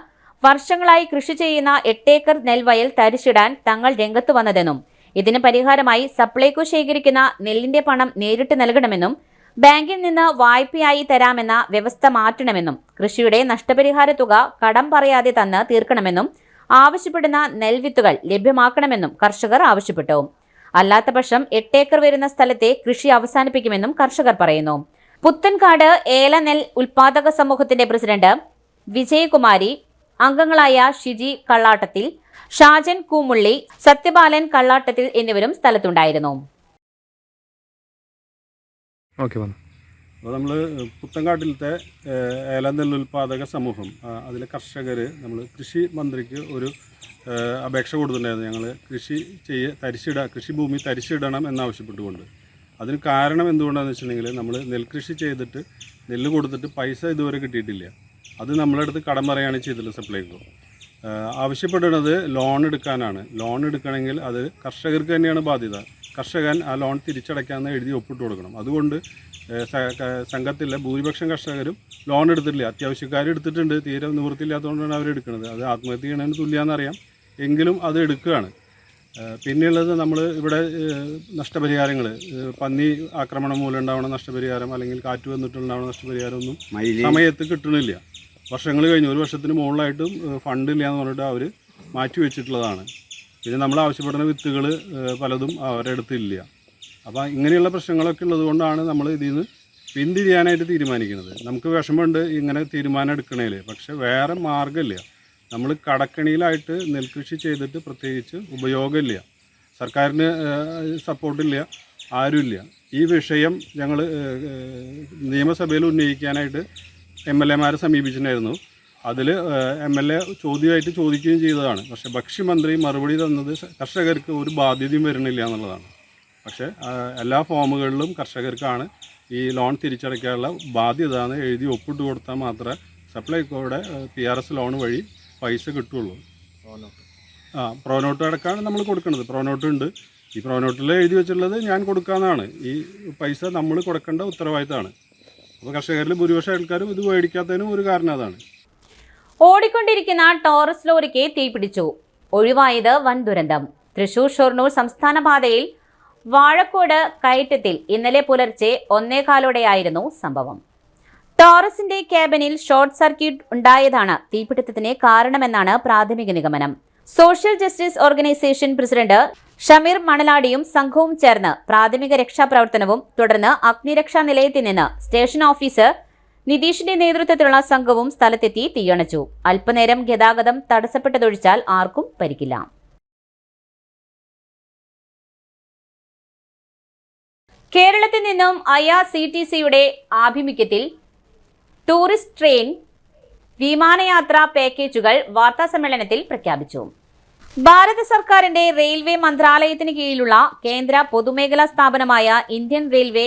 വർഷങ്ങളായി കൃഷി ചെയ്യുന്ന 8 ഏക്കർ നെൽവയൽ തരിശിടാൻ തങ്ങൾ രംഗത്ത് വന്നതെന്നും ഇതിന് പരിഹാരമായി സപ്ലൈകോ ശേഖരിക്കുന്ന നെല്ലിന്റെ പണം നേരിട്ട് നൽകണമെന്നും ബാങ്കിൽ നിന്ന് വായ്പയായി തരാമെന്ന വ്യവസ്ഥ മാറ്റണമെന്നും കൃഷിയുടെ നഷ്ടപരിഹാര തുക കടം പറയാതെ തന്ന് തീർക്കണമെന്നും ആവശ്യപ്പെടുന്ന നെൽവിത്തുകൾ ലഭ്യമാക്കണമെന്നും കർഷകർ ആവശ്യപ്പെട്ടു. അല്ലാത്തപക്ഷം 8 ഏക്കർ വരുന്ന സ്ഥലത്തെ കൃഷി അവസാനിപ്പിക്കുമെന്നും കർഷകർ പറയുന്നു. പുത്തൻകാട് ഏല നെൽ ഉൽപാദക സമൂഹത്തിന്റെ പ്രസിഡന്റ് വിജയകുമാരി, അംഗങ്ങളായ ഷിജി കള്ളാട്ടത്തിൽ, ഷാജൻ കൂമുള്ളി, സത്യപാലൻ കള്ളാട്ടത്തിൽ എന്നിവരും സ്ഥലത്തുണ്ടായിരുന്നു. അപ്പോൾ നമ്മൾ പുത്തൻകാട്ടിലത്തെ ഏലനെല്ല് ഉൽപാദക സമൂഹം അതിലെ കർഷകർ നമ്മൾ കൃഷി മന്ത്രിക്ക് ഒരു അപേക്ഷ കൊടുത്തിട്ടുണ്ടായിരുന്നു. ഞങ്ങൾ കൃഷിഭൂമി തരിശിടണം എന്നാവശ്യപ്പെട്ടുകൊണ്ട്. അതിന് കാരണം എന്തുകൊണ്ടാണെന്ന് വെച്ചിട്ടുണ്ടെങ്കിൽ നമ്മൾ നെൽകൃഷി ചെയ്തിട്ട് നെല്ല് കൊടുത്തിട്ട് പൈസ ഇതുവരെ കിട്ടിയിട്ടില്ല. അത് നമ്മളടുത്ത് കടം പറയുകയാണ് ചെയ്തിട്ടുള്ളത് സപ്ലൈകോ. ആവശ്യപ്പെടുന്നത് ലോൺ എടുക്കാനാണ്. ലോൺ എടുക്കണമെങ്കിൽ അത് കർഷകർക്ക് തന്നെയാണ് ബാധ്യത. കർഷകൻ ആ ലോൺ തിരിച്ചടയ്ക്കാമെന്ന് എഴുതി ഒപ്പിട്ട് കൊടുക്കണം. അതുകൊണ്ട് സംഘത്തിലെ ഭൂരിപക്ഷം കർഷകരും ലോൺ എടുത്തിട്ടില്ല. അത്യാവശ്യക്കാർ എടുത്തിട്ടുണ്ട്, തീരെ നിവൃത്തിയില്ലാത്തതുകൊണ്ടാണ് അവരെടുക്കുന്നത്. അത് ആത്മഹത്യ ചെയ്യണതിന് തുല്യമാണെന്നറിയാം, എങ്കിലും അത് എടുക്കുകയാണ്. പിന്നെയുള്ളത് നമ്മൾ ഇവിടെ നഷ്ടപരിഹാരങ്ങൾ, പന്നി ആക്രമണം മൂലം ഉണ്ടാവുന്ന നഷ്ടപരിഹാരം അല്ലെങ്കിൽ കാറ്റ് വന്നിട്ടുണ്ടാവുന്ന നഷ്ടപരിഹാരം ഒന്നും സമയത്ത് കിട്ടണില്ല. വർഷങ്ങൾ കഴിഞ്ഞ് 1 വർഷത്തിന് മുകളിലായിട്ടും ഫണ്ടില്ല എന്ന് പറഞ്ഞിട്ട് അവർ മാറ്റി വെച്ചിട്ടുള്ളതാണ്. പിന്നെ നമ്മൾ ആവശ്യപ്പെടുന്ന വിത്തുകൾ പലതും അവരുടെ അടുത്തില്ല. അപ്പോൾ ഇങ്ങനെയുള്ള പ്രശ്നങ്ങളൊക്കെ ഉള്ളത് കൊണ്ടാണ് നമ്മൾ ഇതിൽ നിന്ന് പിന്തിരിയാനായിട്ട് തീരുമാനിക്കുന്നത്. നമുക്ക് വിഷമമുണ്ട് ഇങ്ങനെ തീരുമാനം എടുക്കണേൽ, പക്ഷെ വേറെ മാർഗ്ഗമില്ല. നമ്മൾ കടക്കണിയിലായിട്ട് നെൽകൃഷി ചെയ്തിട്ട് പ്രത്യേകിച്ച് ഉപയോഗമില്ല, സർക്കാരിന് സപ്പോർട്ടില്ല, ആരുമില്ല. ഈ വിഷയം ഞങ്ങൾ നിയമസഭയിൽ ഉന്നയിക്കാനായിട്ട് MLA മാരെ സമീപിച്ചിട്ടുണ്ടായിരുന്നു. അതിൽ MLA ചോദ്യമായിട്ട് ചോദിക്കുകയും ചെയ്തതാണ്. പക്ഷേ ഭക്ഷ്യമന്ത്രി മറുപടി തന്നത് കർഷകർക്ക് ഒരു ബാധ്യതയും വരുന്നില്ല എന്നുള്ളതാണ്. പക്ഷേ എല്ലാ ഫോമുകളിലും കർഷകർക്കാണ് ഈ ലോൺ തിരിച്ചടയ്ക്കാനുള്ള ബാധ്യത എന്ന് എഴുതി ഒപ്പിട്ട് കൊടുത്താൽ മാത്രമേ സപ്ലൈകോയുടെ PRS ലോൺ വഴി പൈസ കിട്ടുള്ളൂ. പ്രോനോട്ട് അടക്കമാണ് നമ്മൾ കൊടുക്കുന്നത്. പ്രോനോട്ട് ഉണ്ട്. ഈ പ്രോനോട്ടിൽ എഴുതി വെച്ചിട്ടുള്ളത് ഞാൻ കൊടുക്കാമെന്നാണ്. ഈ പൈസ നമ്മൾ കൊടുക്കേണ്ട ഉത്തരവാദിത്തമാണ്. അപ്പോൾ കർഷകരിൽ ഭൂരിപക്ഷം ആൾക്കാരും ഇത് മേടിക്കാത്തതിനും ഒരു കാരണം അതാണ്. ഓടിക്കൊണ്ടിരിക്കുന്ന ടോറസ് ലോറിക്ക് തീപിടിച്ചു. ഒഴിവായത് വൻ ദുരന്തം. തൃശൂർ ഷൊർണൂർ സംസ്ഥാന പാതയിൽ വാഴക്കോട് കയറ്റത്തിൽ ഇന്നലെ പുലർച്ചെ 1:15 സംഭവം. ടോറസിന്റെ ക്യാബിനിൽ ഷോർട്ട് സർക്യൂട്ട് ഉണ്ടായതാണ് തീപിടുത്തത്തിന് കാരണമെന്നാണ് പ്രാഥമിക നിഗമനം. Social justice organisation president Shameer മണലാടിയും സംഘവും ചേർന്ന് പ്രാഥമിക രക്ഷാപ്രവർത്തനവും തുടർന്ന് അഗ്നിരക്ഷാ നിലയത്തിൽ നിന്ന് സ്റ്റേഷൻ ഓഫീസർ നിതീഷിന്റെ നേതൃത്വത്തിലുള്ള സംഘവും സ്ഥലത്തെത്തി തീയണച്ചു. അല്പനേരം ഗതാഗതം തടസ്സപ്പെട്ടതൊഴിച്ചാൽ ആർക്കും പരിക്കില്ല. കേരളത്തിൽ നിന്നും IRCTCയുടെ ആഭിമുഖ്യത്തിൽ ടൂറിസ്റ്റ് ട്രെയിൻ വിമാനയാത്രാ പാക്കേജുകൾ വാർത്താസമ്മേളനത്തിൽ പ്രഖ്യാപിച്ചു. ഭാരത സർക്കാരിന്റെ റെയിൽവേ മന്ത്രാലയത്തിന് കീഴിലുള്ള കേന്ദ്ര പൊതുമേഖലാ സ്ഥാപനമായ Indian railway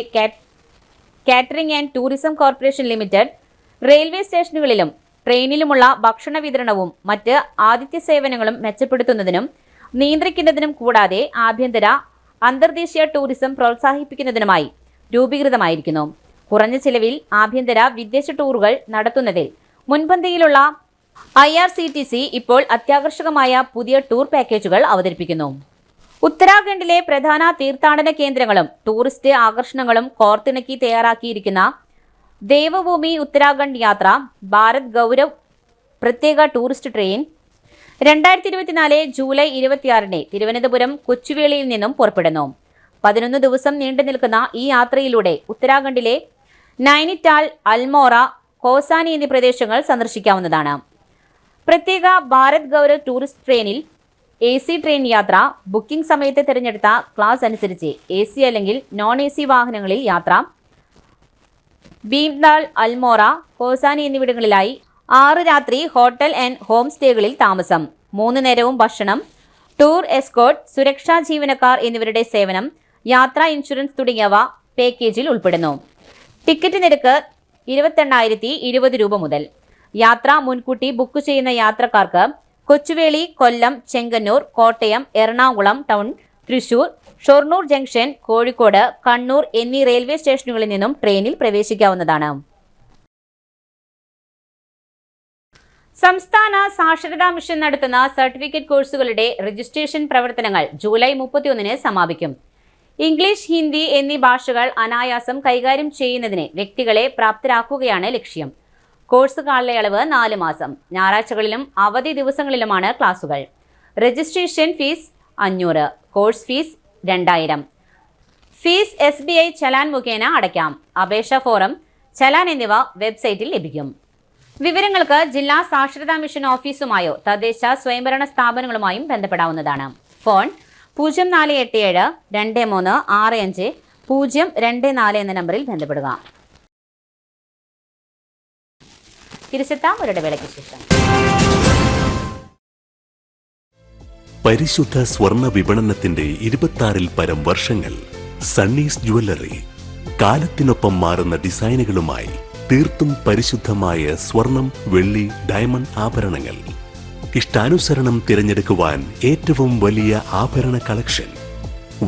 catering and tourism corporation limited railway സ്റ്റേഷനുകളിലും ട്രെയിനിലുമുള്ള ഭക്ഷണ വിതരണവും മറ്റ് ആതിഥ്യ സേവനങ്ങളും മെച്ചപ്പെടുത്തുന്നതിനും നിയന്ത്രിക്കുന്നതിനും കൂടാതെ ആഭ്യന്തര അന്തർദേശീയ ടൂറിസം പ്രോത്സാഹിപ്പിക്കുന്നതിനുമായി രൂപീകൃതമായിരിക്കുന്നു. കുറഞ്ഞ ചിലവിൽ ആഭ്യന്തര വിദേശ ടൂറുകൾ നടത്തുന്നതിൽ മുൻപന്തിയിലുള്ള IRCTC ഇപ്പോൾ അത്യാകർഷകമായ പുതിയ ടൂർ പാക്കേജുകൾ അവതരിപ്പിക്കുന്നു. ഉത്തരാഖണ്ഡിലെ പ്രധാന തീർത്ഥാടന കേന്ദ്രങ്ങളും ടൂറിസ്റ്റ് ആകർഷണങ്ങളും കോർത്തിണക്കി തയ്യാറാക്കിയിരിക്കുന്ന ദേവഭൂമി ഉത്തരാഖണ്ഡ് യാത്ര ഭാരത് ഗൗരവ് പ്രത്യേക ടൂറിസ്റ്റ് ട്രെയിൻ 2024 ജൂലൈ 26 തിരുവനന്തപുരം കൊച്ചുവേളിയിൽ നിന്നും പുറപ്പെടുന്നു. 11 ദിവസം നീണ്ടു നിൽക്കുന്ന ഈ യാത്രയിലൂടെ ഉത്തരാഖണ്ഡിലെ നൈനിറ്റാൾ, അൽമോറ, കോസാനി എന്നീ പ്രദേശങ്ങൾ സന്ദർശിക്കാവുന്നതാണ്. പ്രത്യേക ഭാരത് ഗൗരവ് ടൂറിസ്റ്റ് ട്രെയിനിൽ AC ട്രെയിൻ യാത്ര ബുക്കിംഗ് സമയത്ത് തിരഞ്ഞെടുത്ത ക്ലാസ് അനുസരിച്ച് AC അല്ലെങ്കിൽ നോൺ AC വാഹനങ്ങളിൽ യാത്ര, ഭീംതാൾ, അൽമോറ, കോസാനി എന്നിവിടങ്ങളിലായി 6 രാത്രി ഹോട്ടൽ ആൻഡ് ഹോം സ്റ്റേകളിൽ താമസം, 3 നേരവും ഭക്ഷണം, ടൂർ എസ്കോർട്ട്, സുരക്ഷാ ജീവനക്കാർ എന്നിവരുടെ സേവനം, യാത്രാ ഇൻഷുറൻസ് തുടങ്ങിയവ പാക്കേജിൽ ഉൾപ്പെടുന്നു. ടിക്കറ്റ് നിരക്ക് 28,020 രൂപ മുതൽ. യാത്ര മുൻകൂട്ടി ബുക്ക് ചെയ്യുന്ന യാത്രക്കാർക്ക് കൊച്ചുവേളി, കൊല്ലം, ചെങ്ങന്നൂർ, കോട്ടയം, എറണാകുളം ടൗൺ, തൃശൂർ, ഷൊർണൂർ ജംഗ്ഷൻ, കോഴിക്കോട്, കണ്ണൂർ എന്നീ റെയിൽവേ സ്റ്റേഷനുകളിൽ നിന്നും ട്രെയിനിൽ പ്രവേശിക്കാവുന്നതാണ്. സംസ്ഥാന സാക്ഷരതാ മിഷൻ നടത്തുന്ന സർട്ടിഫിക്കറ്റ് കോഴ്സുകളുടെ രജിസ്ട്രേഷൻ പ്രവർത്തനങ്ങൾ ജൂലൈ 31 സമാപിക്കും. ഇംഗ്ലീഷ്, ഹിന്ദി എന്നീ ഭാഷകൾ അനായാസം കൈകാര്യം ചെയ്യുന്നതിന് വ്യക്തികളെ പ്രാപ്തരാക്കുകയാണ് ലക്ഷ്യം. കോഴ്സ് കാലയളവ് 4 മാസം. ഞായറാഴ്ചകളിലും അവധി ദിവസങ്ങളിലുമാണ് ക്ലാസുകൾ. Registration fees 500, course fees 2000. Fees SBI challan മുഖേന അടയ്ക്കാം. അപേക്ഷാ ഫോറം, ചലാൻ എന്നിവ വെബ്സൈറ്റിൽ ലഭിക്കും. വിവരങ്ങൾക്ക് ജില്ലാ സാക്ഷരതാ മിഷൻ ഓഫീസുമായോ തദ്ദേശ സ്വയംഭരണ സ്ഥാപനങ്ങളുമായും ബന്ധപ്പെടാവുന്നതാണ്. ഫോൺ 0487 2365 024 എന്ന നമ്പറിൽ ബന്ധപ്പെടുക. തിരിച്ചെത്താം ഒരു ഇടവേളയ്ക്ക് ശേഷം. പരിശുദ്ധ സ്വർണ്ണ വിപണനത്തിന്റെ 26-ൽ പരം വർഷങ്ങൾ. സണ്ണീസ് ജ്വല്ലറി കാലത്തിനൊപ്പം മാറുന്ന ഡിസൈനുകളുമായി തീർത്തും പരിശുദ്ധമായ സ്വർണം, വെള്ളി, ഡയമണ്ട് ആഭരണങ്ങൾ. ഇഷ്ടാനുസരണം തിരഞ്ഞെടുക്കുവാൻ ഏറ്റവും വലിയ ആഭരണ കളക്ഷൻ.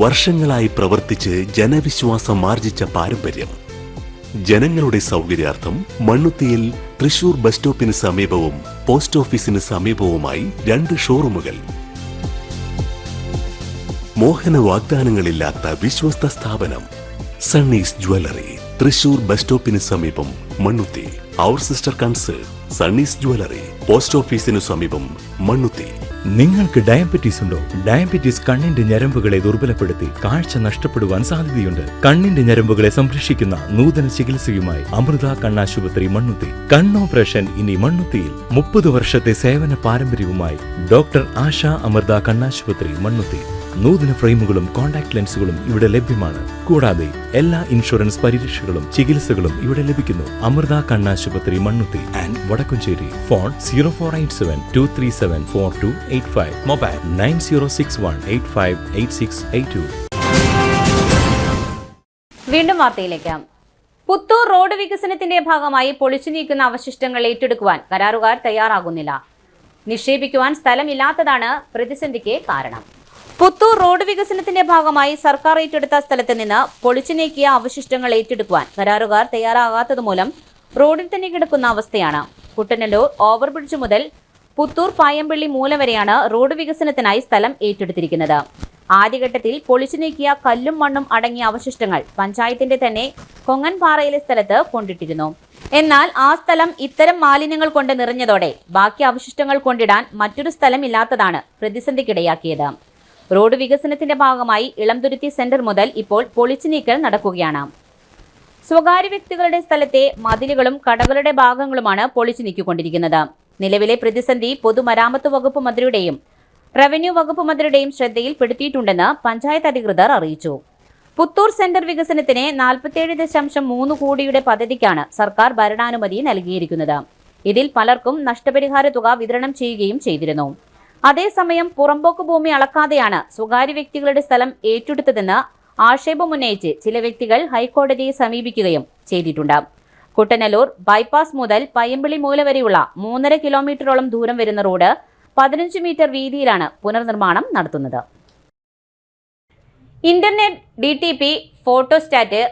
വർഷങ്ങളായി പ്രവർത്തിച്ച് ജനവിശ്വാസം ആർജിച്ച പാരമ്പര്യം. ജനങ്ങളുടെ സൗകര്യാർത്ഥം മണ്ണുത്തിയിൽ തൃശൂർ ബസ് സ്റ്റോപ്പിന് സമീപവും പോസ്റ്റ് ഓഫീസിന് സമീപവുമായി 2 ഷോറൂമുകൾ. മോഹന വാഗ്ദാനങ്ങളില്ലാത്ത വിശ്വസ്ത സ്ഥാപനം സണ്ണീസ് ജ്വല്ലറി, തൃശൂർ ബസ് സ്റ്റോപ്പിന് സമീപം, മണ്ണുത്തി. അവർ സിസ്റ്റർ കൺസേൺ സണ്ണീസ് ജ്വല്ലറി, പോസ്റ്റ് ഓഫീസിനു സമീപം, മണ്ണുത്തി. നിങ്ങൾക്ക് ഡയബറ്റീസ് ഉണ്ടോ? ഡയബറ്റീസ് കണ്ണിന്റെ ഞരമ്പുകളെ ദുർബലപ്പെടുത്തി കാഴ്ച നഷ്ടപ്പെടുവാൻ സാധ്യതയുണ്ട്. കണ്ണിന്റെ ഞരമ്പുകളെ സംരക്ഷിക്കുന്ന നൂതന ചികിത്സയുമായി അമൃത കണ്ണാശുപത്രി, മണ്ണുത്തി. കണ്ണോപ്പറേഷൻ ഇനി മണ്ണുത്തിയിൽ. 30 വർഷത്തെ സേവന പാരമ്പര്യവുമായി ഡോക്ടർ ആശ അമൃത കണ്ണാശുപത്രി, മണ്ണുത്തി. നൂതന ഫ്രെയിമുകളും കോൺടാക്ട് ലെൻസുകളും ഇവിടെ ലഭ്യമാണ്. കൂടാതെ എല്ലാ ഇൻഷുറൻസ് പരിരക്ഷകളും ചികിത്സകളും ഇവിടെ ലഭിക്കുന്നു. അമൃത കണ്ണാശുപത്രി, Mannuthy and Vadakkumchery. Phone 0487 237 4285. Mobile 9061 858682. വീണ്ടും വാർത്തയിലേക്ക്. പുത്തൂർ റോഡ് വികസനത്തിന്റെ ഭാഗമായി പൊളിച്ചു നീക്കുന്ന അവശിഷ്ടങ്ങൾ ഏറ്റെടുക്കുവാൻ കരാറുകാർ തയ്യാറാകുന്നില്ല. നിക്ഷേപിക്കുവാൻ സ്ഥലമില്ലാത്തതാണ് പ്രതിസന്ധിക്ക് കാരണം. പുത്തൂർ റോഡ് വികസനത്തിന്റെ ഭാഗമായി സർക്കാർ ഏറ്റെടുത്ത സ്ഥലത്ത് നിന്ന് പൊളിച്ചു നീക്കിയ അവശിഷ്ടങ്ങൾ ഏറ്റെടുക്കുവാൻ കരാറുകാർ തയ്യാറാകാത്തതുമൂലം റോഡിൽ തന്നെ കിടക്കുന്ന അവസ്ഥയാണ്. കുട്ടനല്ലൂർ ഓവർബ്രിഡ്ജ് മുതൽ പുത്തൂർ പായമ്പള്ളി മൂല വരെയാണ് റോഡ് വികസനത്തിനായി സ്ഥലം ഏറ്റെടുത്തിരിക്കുന്നത്. ആദ്യഘട്ടത്തിൽ പൊളിച്ചു നീക്കിയ കല്ലും മണ്ണും അടങ്ങിയ അവശിഷ്ടങ്ങൾ പഞ്ചായത്തിന്റെ തന്നെ കൊങ്ങൻപാറയിലെ സ്ഥലത്ത് കൊണ്ടിട്ടിരുന്നു. എന്നാൽ ആ സ്ഥലം ഇത്തരം മാലിന്യങ്ങൾ കൊണ്ട് നിറഞ്ഞതോടെ ബാക്കി അവശിഷ്ടങ്ങൾ കൊണ്ടിടാൻ മറ്റൊരു സ്ഥലം ഇല്ലാത്തതാണ് പ്രതിസന്ധിക്കിടയാക്കിയത്. റോഡ് വികസനത്തിന്റെ ഭാഗമായി ഇളംതുരുത്തി സെന്റർ മുതൽ ഇപ്പോൾ പൊളിച്ചു നീക്കൽ നടക്കുകയാണ്. സ്വകാര്യ വ്യക്തികളുടെ സ്ഥലത്തെ മതിലുകളും കടകളുടെ ഭാഗങ്ങളുമാണ് പൊളിച്ചു നീക്കിക്കൊണ്ടിരിക്കുന്നത്. നിലവിലെ പ്രതിസന്ധി പൊതുമരാമത്ത് വകുപ്പ് മന്ത്രിയുടെയും റവന്യൂ വകുപ്പ് മന്ത്രിയുടെയും ശ്രദ്ധയിൽപ്പെടുത്തിയിട്ടുണ്ടെന്ന് പഞ്ചായത്ത് അധികൃതർ അറിയിച്ചു. പുത്തൂർ സെന്റർ വികസനത്തിന് 47.3 കോടിയുടെ പദ്ധതിക്കാണ് സർക്കാർ ഭരണാനുമതി നൽകിയിരിക്കുന്നത്. ഇതിൽ പലർക്കും നഷ്ടപരിഹാര തുക വിതരണം ചെയ്യുകയും ചെയ്തിരുന്നു. അതേസമയം പുറമ്പോക്ക് ഭൂമി അളക്കാതെയാണ് സ്വകാര്യ വ്യക്തികളുടെ സ്ഥലം ഏറ്റെടുത്തതെന്ന് ആക്ഷേപമുന്നയിച്ച് ചില വ്യക്തികൾ ഹൈക്കോടതിയെ സമീപിക്കുകയും ചെയ്തിട്ടുണ്ട്. കുട്ടനല്ലൂർ ബൈപ്പാസ് മുതൽ പയ്യമ്പള്ളി മൂല വരെയുള്ള 3.5 കിലോമീറ്ററോളം ദൂരം വരുന്ന റോഡ് 15 മീറ്റർ വീതിയിലാണ് പുനർനിർമ്മാണം നടത്തുന്നത്. Internet DTP photostat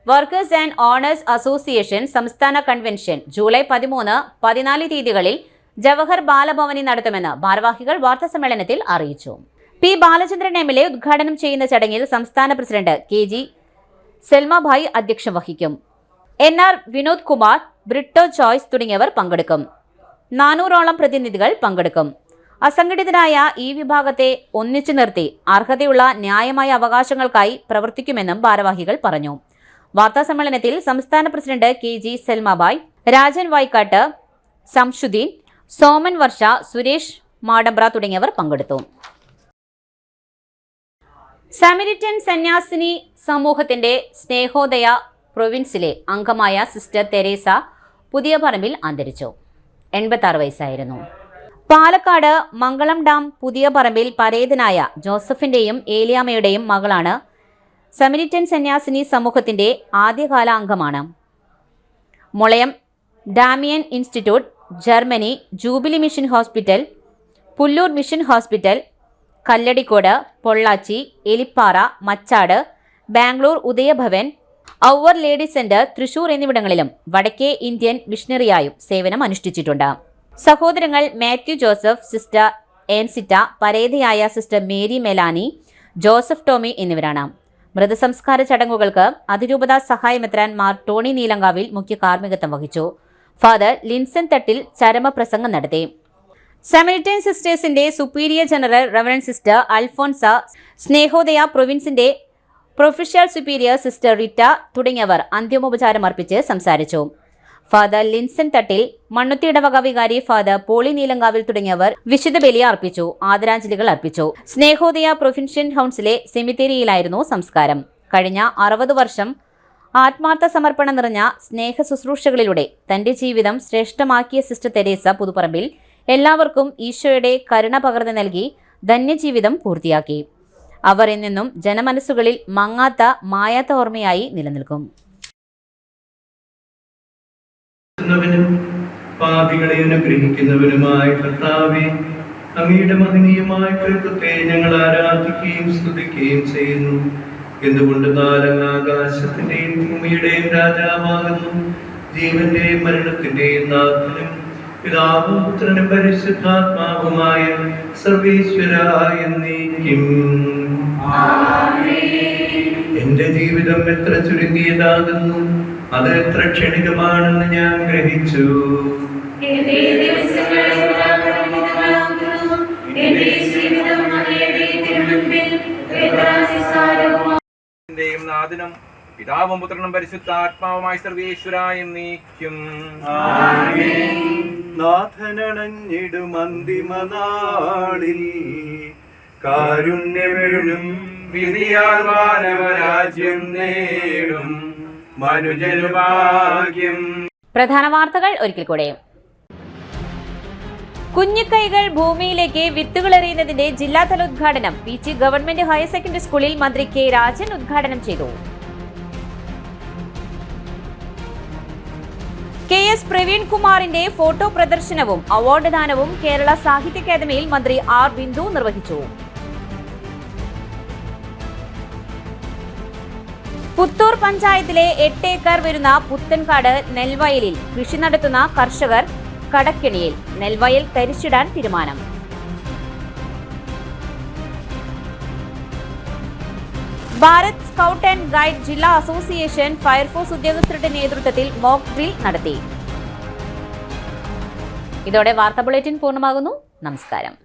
workers and owners association സംസ്ഥാന കൺവെൻഷൻ ജൂലൈ 13, 14 തീയതികളിൽ ജവഹർ ബാലഭവനിൽ നടത്തുമെന്ന് ഭാരവാഹികൾ വാർത്താസമ്മേളനത്തിൽ അറിയിച്ചു. പി ബാലചന്ദ്രൻ MLA ഉദ്ഘാടനം ചെയ്യുന്ന ചടങ്ങിൽ സംസ്ഥാന പ്രസിഡന്റ് KG സെൽമഭായ് അധ്യക്ഷം വഹിക്കും. NR വിനോദ് കുമാർ, ബ്രിട്ടോ ചോയ്സ് തുടങ്ങിയവർ പങ്കെടുക്കും. 400ഓളം പ്രതിനിധികൾ പങ്കെടുക്കും. അസംഘടിതരായ ഈ വിഭാഗത്തെ ഒന്നിച്ചു നിർത്തി അർഹതയുള്ള ന്യായമായ അവകാശങ്ങൾക്കായി പ്രവർത്തിക്കുമെന്നും ഭാരവാഹികൾ പറഞ്ഞു. വാർത്താസമ്മേളനത്തിൽ സംസ്ഥാന പ്രസിഡന്റ് KG സെൽമഭായ്, രാജൻ വായ്ക്കാട്ട്, സംഷുദ്ദീൻ, സോമൻ വർഷ, സുരേഷ് മാടമ്പ്ര തുടങ്ങിയവർ പങ്കെടുത്തു. സാമരിറ്റൻ സന്യാസിനി സമൂഹത്തിന്റെ സ്നേഹോദയ പ്രൊവിൻസിലെ അംഗമായ സിസ്റ്റർ തെരേസ പുതിയ പറമ്പിൽ അന്തരിച്ചു. 86 വയസ്സായിരുന്നു. പാലക്കാട് മംഗളം ഡാം പുതിയ പറമ്പിൽ പരേതനായ ജോസഫിന്റെയും ഏലിയാമ്മയുടെയും മകളാണ്. സമരിറ്റൻ സന്യാസിനി സമൂഹത്തിന്റെ ആദ്യകാല അംഗമാണ്. Mulayam Damien institute, Germany, jubilee mission hospital, Pullur mission hospital, Kalladikode, Pollachi, Elippara, Machad, Bangalore Udayabhavan, our lady centre, Thrissur എന്നിവിടങ്ങളിലും വടക്കേ ഇന്ത്യൻ മിഷണറിയായും സേവനം അനുഷ്ഠിച്ചിട്ടുണ്ട്. സഹോദരങ്ങൾ മാത്യു ജോസഫ്, സിസ്റ്റർ ഏൻസിറ്റ, പരേതയായ sister Mary Melanie, Joseph Tommy എന്നിവരാണ്. മൃതസംസ്കാര ചടങ്ങുകൾക്ക് അതിരൂപത സഹായമെത്രാൻ മാർ ടോണി നീലങ്കാവിൽ മുഖ്യ കാർമ്മികത്വം വഹിച്ചു. ഫാദർ ലിൻസൺ തട്ടിൽ ചരമപ്രസംഗം നടത്തി. സമരിറ്റൻ സിസ്റ്റേഴ്സിന്റെ superior general reverend sister Alphonsa, Snehodaya പ്രൊവിൻസിന്റെ പ്രൊഫഷ്യൽ സുപ്പീരിയർ സിസ്റ്റർ റിറ്റ തുടങ്ങിയവർ അന്തിമോപചാരം അർപ്പിച്ച് സംസാരിച്ചു. ഫാദർ ലിൻസൺ തട്ടിൽ, മണ്ണുത്തി ഇടവക വികാരി ഫാദർ പോളി നീലങ്കാവിൽ തുടങ്ങിയവർ വിശുദ്ധ ബലി അർപ്പിച്ചു, ആദരാഞ്ജലികൾ അർപ്പിച്ചു. സ്നേഹോദയ പ്രൊവിൻഷ്യൽ കൗൺസിലെ സെമിത്തേരിയിലായിരുന്നു സംസ്കാരം. കഴിഞ്ഞ 60 വർഷം ആത്മാർത്ഥ സമർപ്പണം നിറഞ്ഞ സ്നേഹ ശുശ്രൂഷകളിലൂടെ തന്റെ ജീവിതം ശ്രേഷ്ഠമാക്കിയ സിസ്റ്റർ തെരേസ പുതുപ്പറമ്പിൽ എല്ലാവർക്കും ഈശോയുടെ കരുണ പകർന്നു നൽകി ധന്യജീവിതം പൂർത്തിയാക്കി. അവർ എന്നെന്നും ജനമനസ്സുകളിൽ മങ്ങാത്ത മായാത്ത ഓർമ്മയായി നിലനിൽക്കും. പാപികളെ അനുഗ്രഹിക്കുന്നവനുമായ കർത്താവേ, അങ്ങയുടെ മഹനീയമായ കൃത്യത്തെ ഞങ്ങൾ ആരാധിക്കുകയും സ്തുതിക്കുകയും ചെയ്യുന്നു. എന്തുകൊണ്ടെന്നാൽ അങ്ങ് ആകാശത്തിന്റെയും ഭൂമിയുടെയും രാജാവാകുന്നു. ജീവന്റെയും മരണത്തിന്റെയും നാഥനും പിതാവും പുത്രനും പരിശുദ്ധാത്മാവുമായ സർവേശ്വരായ എന്നേക്കും. എന്റെ ജീവിതം എത്ര ചുരുങ്ങിയതാകുന്നു, അത് എത്ര ക്ഷണികമാണെന്ന് ഞാൻ ഗ്രഹിച്ചു. നാഥനും പിതാവും പുത്രനും പരിശുദ്ധാത്മാവുമായി സർവേശ്വരായ എന്നേക്കും. നാഥനണഞ്ഞിടും അന്തിമനാളിൽ കാരുണ്യമെഴും വിധിയാൽ മാനവരാജ്യം നേടും മനുജനുഭാഗ്യം. പ്രധാന വാർത്തകൾ ഒരിക്കൽ കൂടെ. കുഞ്ഞിക്കൈകൾ ഭൂമിയിലേക്ക് വിത്തുകൾ എറിയുന്നതിന്റെ ജില്ലാതല ഉദ്ഘാടനം പീച്ചി ഗവൺമെന്റ് ഹയർ സെക്കൻഡറി സ്കൂളിൽ മന്ത്രി കെ രാജൻ ഉദ്ഘാടനം ചെയ്തു. KS പ്രവീൺ കുമാറിന്റെ ഫോട്ടോ പ്രദർശനവും അവാർഡ് ദാനവും കേരള സാഹിത്യ അക്കാദമിയിൽ മന്ത്രി R ബിന്ദു നിർവഹിച്ചു. പുത്തൂർ പഞ്ചായത്തിലെ 8 ഏക്കർ വരുന്ന പുത്തൻകാട് നെൽവയലിൽ കൃഷി നടത്തുന്ന കർഷകർ കടക്കെണിയിൽ. നെൽവയൽ തരിച്ചിടാൻ തീരുമാനം. ഭാരത് സ്കൗട്ട് ആൻഡ് ഗൈഡ് ജില്ലാ അസോസിയേഷൻ ഫയർഫോഴ്സ് ഉദ്യോഗസ്ഥരുടെ നേതൃത്വത്തിൽ മോക്ക് ഡ്രിൽ നടത്തി. ഇതോടെ വാർത്താ ബുള്ളറ്റിൻ പൂർണ്ണമാകുന്നു. നമസ്കാരം.